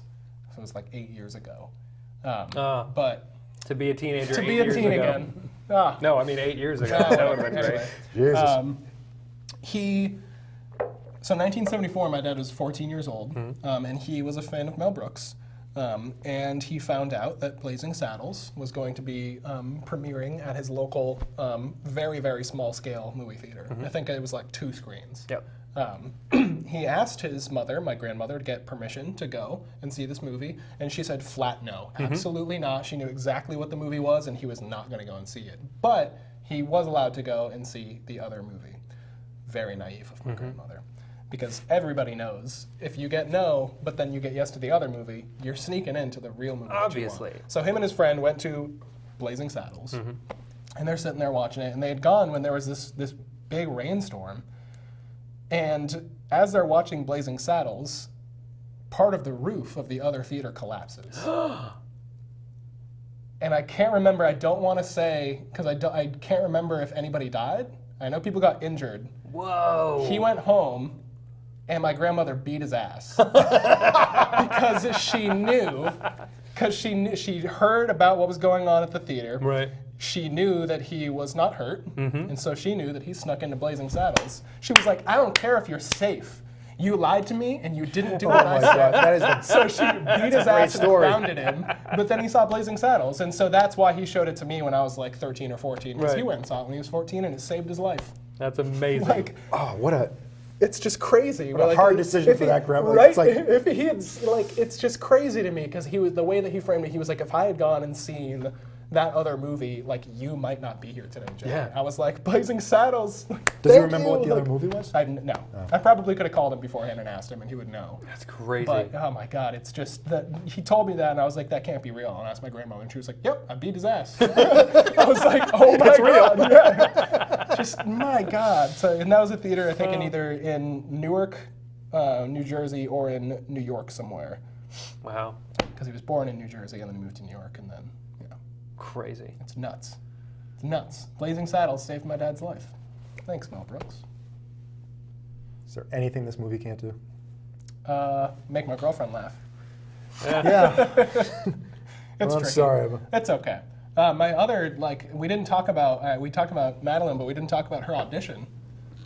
[SPEAKER 3] So it was like 8 years ago. But
[SPEAKER 1] To be a teenager.
[SPEAKER 3] to
[SPEAKER 1] 8
[SPEAKER 3] be a
[SPEAKER 1] years
[SPEAKER 3] teen
[SPEAKER 1] ago.
[SPEAKER 3] again. Ah.
[SPEAKER 1] No, I mean 8 years ago.
[SPEAKER 3] Oh,
[SPEAKER 1] That would have been great.
[SPEAKER 3] anyway.
[SPEAKER 2] Jesus.
[SPEAKER 3] So 1974, my dad was 14 years old, and he was a fan of Mel Brooks. And he found out that Blazing Saddles was going to be premiering at his local, very, very small scale movie theater. I think it was like 2 screens.
[SPEAKER 1] Yep.
[SPEAKER 3] He asked his mother, my grandmother, to get permission to go and see this movie, and she said flat no, absolutely not. She knew exactly what the movie was, and he was not going to go and see it. But he was allowed to go and see the other movie. Very naive of my grandmother. Because everybody knows, if you get no, but then you get yes to the other movie, you're sneaking into the real movie. that you
[SPEAKER 1] Obviously.
[SPEAKER 3] want. So him and his friend went to Blazing Saddles, and they're sitting there watching it, and they had gone when there was this big rainstorm. And as they're watching Blazing Saddles, part of the roof of the other theater collapses. And I can't remember, I don't want to say, because I can't remember if anybody died. I know people got injured.
[SPEAKER 1] Whoa.
[SPEAKER 3] He went home, and my grandmother beat his ass. Because she knew, she heard about what was going on at the theater.
[SPEAKER 1] Right.
[SPEAKER 3] She knew that he was not hurt, and so she knew that he snuck into Blazing Saddles. She was like, I don't care if you're safe. You lied to me, and you didn't do what
[SPEAKER 2] Oh
[SPEAKER 3] I
[SPEAKER 2] my
[SPEAKER 3] said.
[SPEAKER 2] God, that is the
[SPEAKER 3] So she beat his ass and
[SPEAKER 2] story.
[SPEAKER 3] grounded him, but then he saw Blazing Saddles, and so that's why he showed it to me when I was like 13 or 14, because he
[SPEAKER 1] Right.
[SPEAKER 3] went and saw it when he was 14, and it saved his life.
[SPEAKER 1] That's amazing.
[SPEAKER 3] Like,
[SPEAKER 2] Oh, what a
[SPEAKER 3] it's just crazy.
[SPEAKER 2] a hard decision for that grandma.
[SPEAKER 3] Right?
[SPEAKER 2] It's like-
[SPEAKER 3] if he had, like, it's just crazy to me because he was the way that he framed it. He was like, if I had gone and seen that other movie, like, you might not be here today, Jay.
[SPEAKER 1] Yeah.
[SPEAKER 3] I was like, Blazing Saddles.
[SPEAKER 2] Does he remember what the other movie was?
[SPEAKER 3] No. I probably could have called him beforehand and asked him, and he would know.
[SPEAKER 1] That's crazy.
[SPEAKER 3] But, oh my God, it's just that he told me that, and I was like, that can't be real. And I asked my grandmother, and she was like, yep, I beat his ass. I was like, oh my God. Yeah. Just, my God. So, and that was a theater, I think, either in Newark, New Jersey, or in New York somewhere.
[SPEAKER 1] Wow.
[SPEAKER 3] Because he was born in New Jersey, and then he moved to New York, and then,
[SPEAKER 1] Crazy.
[SPEAKER 3] it's nuts. It's nuts. Blazing Saddles saved my dad's life. Thanks, Mel Brooks.
[SPEAKER 2] Is there anything this movie can't do?
[SPEAKER 3] Make my girlfriend laugh.
[SPEAKER 2] Yeah.
[SPEAKER 3] It's
[SPEAKER 2] I'm
[SPEAKER 3] tricky.
[SPEAKER 2] sorry.
[SPEAKER 3] It's okay. My other, we didn't talk about, we talked about Madeline, but we didn't talk about her audition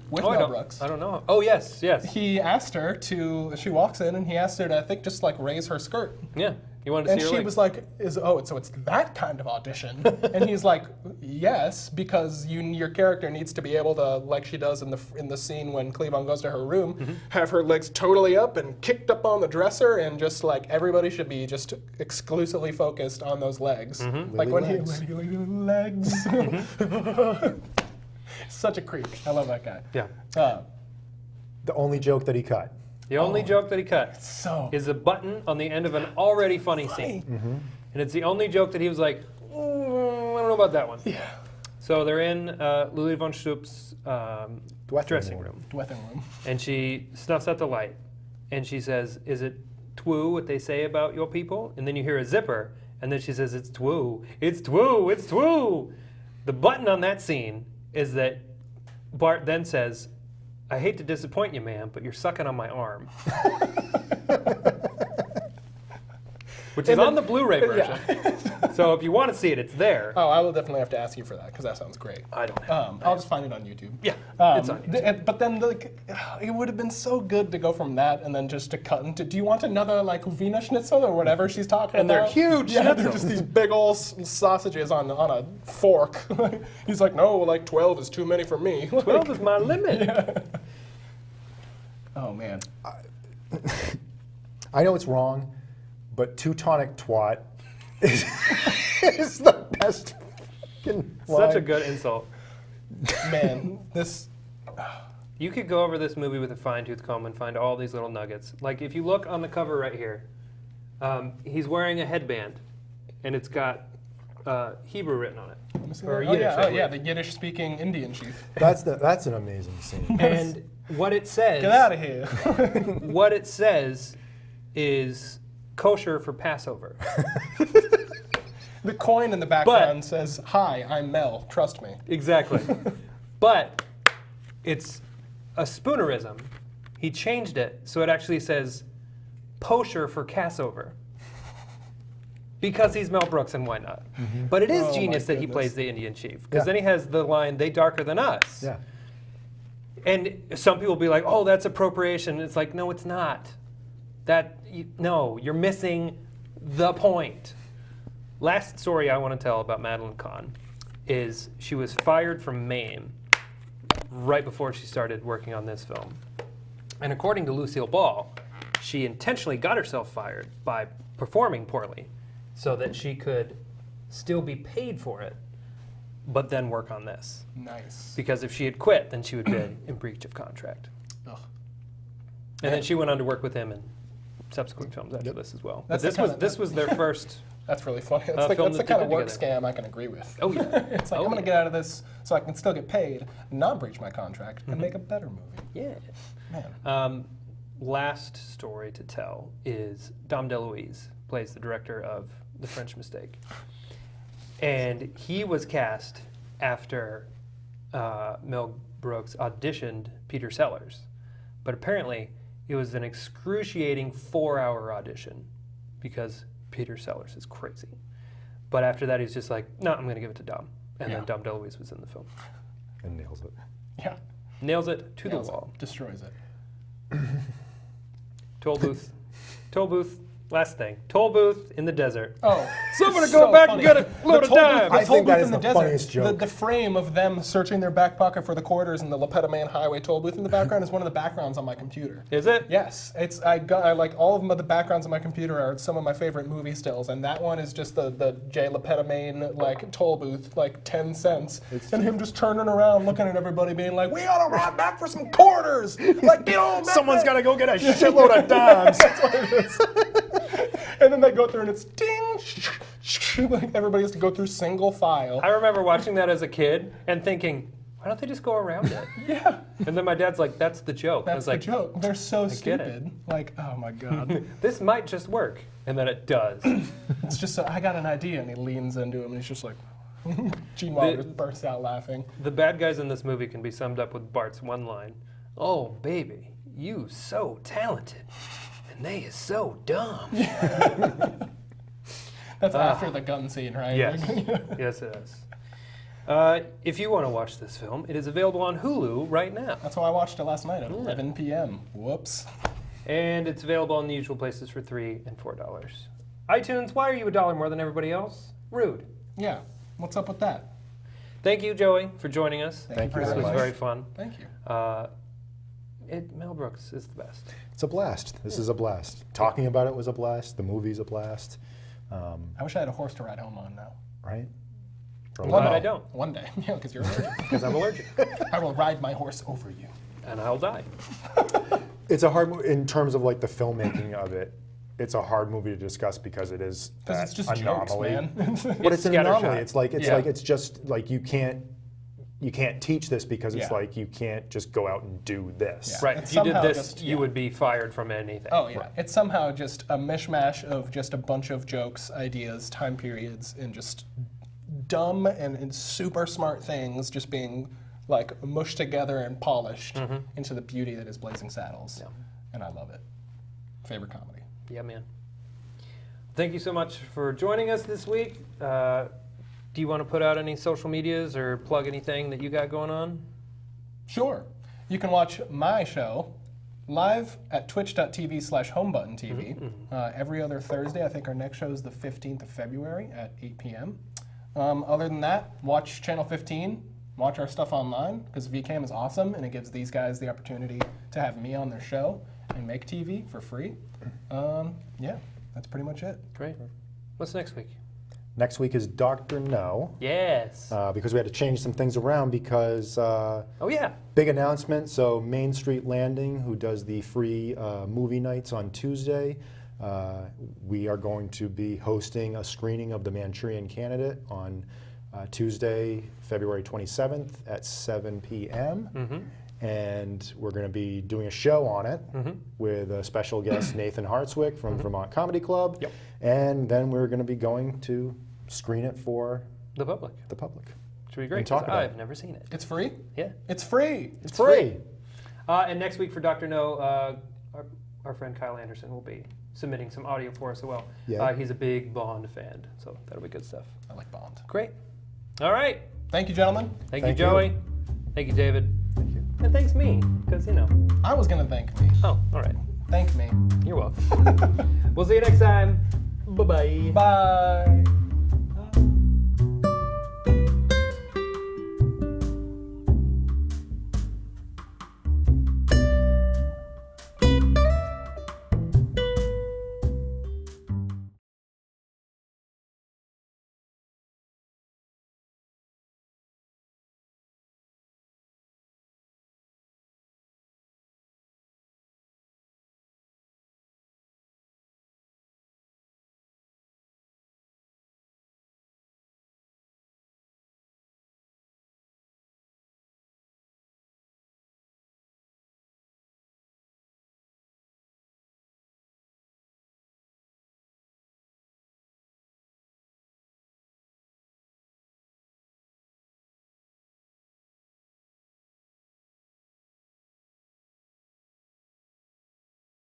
[SPEAKER 3] with Mel Brooks.
[SPEAKER 1] I don't know. Oh, yes.
[SPEAKER 3] He asked her she walks in, and he asked her to, I think, just like raise her skirt.
[SPEAKER 1] Yeah. You wanted to
[SPEAKER 3] And
[SPEAKER 1] see her
[SPEAKER 3] she
[SPEAKER 1] legs.
[SPEAKER 3] was like, so it's that kind of audition? And he's like, yes, because your character needs to be able to, like she does in the scene when Cleavon goes to her room, have her legs totally up and kicked up on the dresser, and just like everybody should be just exclusively focused on those legs. Like
[SPEAKER 2] Lily
[SPEAKER 3] when
[SPEAKER 2] legs.
[SPEAKER 3] legs. Such a creep. I love that guy.
[SPEAKER 1] Yeah.
[SPEAKER 2] The only joke that he cut.
[SPEAKER 1] The only joke that he cut
[SPEAKER 3] So
[SPEAKER 1] is a button on the end of an already funny scene. And it's the only joke that he was like, I don't know about that one.
[SPEAKER 3] yeah,
[SPEAKER 1] So they're in Lily von Stoop's dressing room.
[SPEAKER 3] Dwething room.
[SPEAKER 1] And she snuffs out the light. And she says, is it twoo what they say about your people? And then you hear a zipper. And then she says, it's twoo. It's twoo. It's twoo. The button on that scene is that Bart then says, I hate to disappoint you, ma'am, but you're sucking on my arm. Which is on the Blu-ray version. So if you want to see it, it's there.
[SPEAKER 3] Oh, I will definitely have to ask you for that because that sounds great.
[SPEAKER 1] I don't have
[SPEAKER 3] I'll just find it on YouTube.
[SPEAKER 1] Yeah, it's on YouTube.
[SPEAKER 3] But then, it would have been so good to go from that and then just to cut into. Do you want another like Wiener Schnitzel or whatever she's talking
[SPEAKER 1] And
[SPEAKER 3] about?
[SPEAKER 1] they're huge
[SPEAKER 3] Yeah, they're
[SPEAKER 1] schnitzels.
[SPEAKER 3] just these big old sausages on a fork. He's like, no, like 12 is too many for me.
[SPEAKER 1] 12 is my limit.
[SPEAKER 3] Oh man.
[SPEAKER 2] I know it's wrong, but Teutonic twat is the best fucking line.
[SPEAKER 1] Such a good insult.
[SPEAKER 3] Man, this.
[SPEAKER 1] You could go over this movie with a fine-tooth comb and find all these little nuggets. Like if you look on the cover right here, he's wearing a headband, and it's got Hebrew written on it.
[SPEAKER 3] Let me see
[SPEAKER 1] Or
[SPEAKER 3] that.
[SPEAKER 1] Yiddish, I
[SPEAKER 3] yeah,
[SPEAKER 1] believe.
[SPEAKER 3] the Yiddish-speaking Indian chief.
[SPEAKER 2] That's an amazing scene.
[SPEAKER 1] And what it says,
[SPEAKER 3] Get out of here.
[SPEAKER 1] what it says is kosher for Passover.
[SPEAKER 3] The coin in the background says, "Hi, I'm Mel. Trust me."
[SPEAKER 1] Exactly. But it's a spoonerism. He changed it so it actually says kosher for Passover. Because he's Mel Brooks and why not? But it is
[SPEAKER 3] Oh,
[SPEAKER 1] genius
[SPEAKER 3] my
[SPEAKER 1] that he
[SPEAKER 3] goodness.
[SPEAKER 1] plays the Indian chief. Because
[SPEAKER 2] Yeah.
[SPEAKER 1] then he has the line, they darker than us.
[SPEAKER 2] Yeah.
[SPEAKER 1] And some people will be like, oh, that's appropriation. It's like, no, it's not. No, you're missing the point. Last story I want to tell about Madeline Kahn is she was fired from MAME right before she started working on this film. And according to Lucille Ball, she intentionally got herself fired by performing poorly so that she could still be paid for it, but then work on this.
[SPEAKER 3] Nice.
[SPEAKER 1] Because if she had quit, then she would be in breach of contract.
[SPEAKER 3] Ugh.
[SPEAKER 1] And then she went on to work with him in subsequent films after this as well. But
[SPEAKER 3] That's
[SPEAKER 1] this was their first.
[SPEAKER 3] That's really funny. That's,
[SPEAKER 1] film
[SPEAKER 3] that's the
[SPEAKER 1] that
[SPEAKER 3] kind
[SPEAKER 1] they
[SPEAKER 3] of
[SPEAKER 1] put
[SPEAKER 3] work
[SPEAKER 1] together.
[SPEAKER 3] scam I can agree with.
[SPEAKER 1] Oh yeah.
[SPEAKER 3] It's like,
[SPEAKER 1] Oh,
[SPEAKER 3] I'm going
[SPEAKER 1] yeah.
[SPEAKER 3] to get out of this so I can still get paid, not breach my contract, and make a better movie.
[SPEAKER 1] Yeah.
[SPEAKER 3] Man.
[SPEAKER 1] Last story to tell is Dom DeLuise plays the director of The French Mistake, and he was cast after Mel Brooks auditioned Peter Sellers, but apparently it was an excruciating 4-hour audition because Peter Sellers is crazy. But after that, he's just like, no, I'm going to give it to Dom, and then Dom DeLuise was in the film.
[SPEAKER 2] And nails it.
[SPEAKER 3] Yeah.
[SPEAKER 1] Nails it to
[SPEAKER 3] Nails
[SPEAKER 1] the
[SPEAKER 3] it.
[SPEAKER 1] wall.
[SPEAKER 3] Destroys it.
[SPEAKER 1] Toll booth, Last thing. Toll booth in the desert.
[SPEAKER 3] Oh,
[SPEAKER 1] So I'm gonna go back and
[SPEAKER 3] funny.
[SPEAKER 1] get a load of dime.
[SPEAKER 2] I think that
[SPEAKER 3] booth
[SPEAKER 2] is
[SPEAKER 3] in
[SPEAKER 2] the
[SPEAKER 3] desert.
[SPEAKER 2] funniest joke.
[SPEAKER 3] The frame of them searching their back pocket for the quarters and the Lepetaman Highway toll booth in the background is one of the backgrounds on my computer.
[SPEAKER 1] Is it?
[SPEAKER 3] Yes, I like all of the backgrounds on my computer are some of my favorite movie stills, and that one is just the J. Lepetaman like toll booth, like 10 cents, and him just turning around, looking at everybody, being like, "We gotta ride back for some quarters." Like, get on back.
[SPEAKER 2] Someone's got to go get a shitload of dimes.
[SPEAKER 3] That's what it is. And then they go through and it's ding, like everybody has to go through single file.
[SPEAKER 1] I remember watching that as a kid and thinking, why don't they just go around it?
[SPEAKER 3] Yeah,
[SPEAKER 1] And then my dad's like, that's the joke. I was
[SPEAKER 3] that's the
[SPEAKER 1] like,
[SPEAKER 3] joke. They're so
[SPEAKER 1] get it.
[SPEAKER 3] stupid. Like, oh my god.
[SPEAKER 1] this might just work. And then it does.
[SPEAKER 3] It's just so, I got an idea, and he leans into him and he's just like, Gene Wilder bursts out laughing.
[SPEAKER 1] The bad guys in this movie can be summed up with Bart's one line. Oh, baby, you so talented. And they is so dumb.
[SPEAKER 3] That's after the gun scene, right?
[SPEAKER 1] Yes. Yes, it is. If you want to watch this film, it is available on Hulu right now.
[SPEAKER 3] That's why I watched it last night at 11 p.m. Whoops.
[SPEAKER 1] And it's available in the usual places for $3 and $4. iTunes, why are you $1 more than everybody else? Rude.
[SPEAKER 3] Yeah. What's up with that?
[SPEAKER 1] Thank you, Joey, for joining us.
[SPEAKER 3] Thank you
[SPEAKER 1] This
[SPEAKER 3] very
[SPEAKER 1] was
[SPEAKER 3] much.
[SPEAKER 1] very fun.
[SPEAKER 3] Thank you.
[SPEAKER 1] Mel Brooks is the best.
[SPEAKER 2] It's a blast. This is a blast. Talking about it was a blast. The movie's a blast.
[SPEAKER 3] I wish I had a horse to ride home on now.
[SPEAKER 2] Right?
[SPEAKER 1] Glad I don't,
[SPEAKER 3] One day. Yeah, because you're allergic.
[SPEAKER 1] because I'm allergic.
[SPEAKER 3] I will ride my horse over you.
[SPEAKER 1] And I'll die.
[SPEAKER 2] It's a hard movie in terms of like the filmmaking of it. It's a hard movie to discuss because it is
[SPEAKER 3] Because
[SPEAKER 2] that
[SPEAKER 3] it's just
[SPEAKER 2] anomaly.
[SPEAKER 3] jokes, man.
[SPEAKER 2] But it's an anomaly.
[SPEAKER 1] scattershot.
[SPEAKER 2] It's like
[SPEAKER 1] Yeah.
[SPEAKER 2] it's just like you can't teach this because it's
[SPEAKER 3] Yeah.
[SPEAKER 2] like you can't just go out and do this.
[SPEAKER 3] Yeah.
[SPEAKER 1] Right.
[SPEAKER 3] It's
[SPEAKER 1] If you did
[SPEAKER 3] somehow
[SPEAKER 1] this,
[SPEAKER 3] just-
[SPEAKER 1] you
[SPEAKER 3] yeah.
[SPEAKER 1] would be fired from anything.
[SPEAKER 3] Oh yeah, it's somehow just a mishmash of just a bunch of jokes, ideas, time periods, and just dumb and super smart things just being like mushed together and polished into the beauty that is Blazing Saddles.
[SPEAKER 1] Yeah.
[SPEAKER 3] And I love it. Favorite comedy.
[SPEAKER 1] Yeah, man. Thank you so much for joining us this week. Do you want to put out any social medias or plug anything that you got going on?
[SPEAKER 3] Sure. You can watch my show live at twitch.tv/homebuttontv every other Thursday. I think our next show is the 15th of February at 8 p.m. Other than that, watch Channel 15. Watch our stuff online because VCam is awesome and it gives these guys the opportunity to have me on their show and make TV for free. Yeah, that's pretty much it.
[SPEAKER 1] Great. What's next week?
[SPEAKER 2] Next week is Dr. No.
[SPEAKER 1] Yes.
[SPEAKER 2] Because we had to change some things around because
[SPEAKER 1] Oh, yeah.
[SPEAKER 2] big announcement. So Main Street Landing, who does the free movie nights on Tuesday, we are going to be hosting a screening of The Manchurian Candidate on Tuesday, February 27th at 7 p.m. And we're going to be doing a show on it with a special guest, Nathan Hartswick from Vermont Comedy Club.
[SPEAKER 1] Yep.
[SPEAKER 2] And then we're going to be going to screen it for
[SPEAKER 1] The public.
[SPEAKER 2] the public.
[SPEAKER 1] Should be great.
[SPEAKER 2] And talk
[SPEAKER 1] 'cause
[SPEAKER 2] about
[SPEAKER 1] I've
[SPEAKER 2] it.
[SPEAKER 1] never seen it.
[SPEAKER 3] It's free?
[SPEAKER 1] Yeah.
[SPEAKER 3] It's free.
[SPEAKER 2] It's free.
[SPEAKER 1] And next week for Dr. No, our friend Kyle Anderson will be submitting some audio for us as well.
[SPEAKER 2] Yeah.
[SPEAKER 1] He's a big Bond fan, so that'll be good stuff.
[SPEAKER 3] I like Bond.
[SPEAKER 1] Great. All right.
[SPEAKER 3] Thank you, gentlemen.
[SPEAKER 1] Thank
[SPEAKER 2] Thank
[SPEAKER 1] you,
[SPEAKER 2] you.
[SPEAKER 1] Joey. Thank you, David.
[SPEAKER 2] Thank you.
[SPEAKER 1] And thanks me, because, you know.
[SPEAKER 3] I was going to thank me.
[SPEAKER 1] Oh, all right.
[SPEAKER 3] Thank me.
[SPEAKER 1] You're welcome. We'll see you next time. Bye-bye.
[SPEAKER 3] Bye.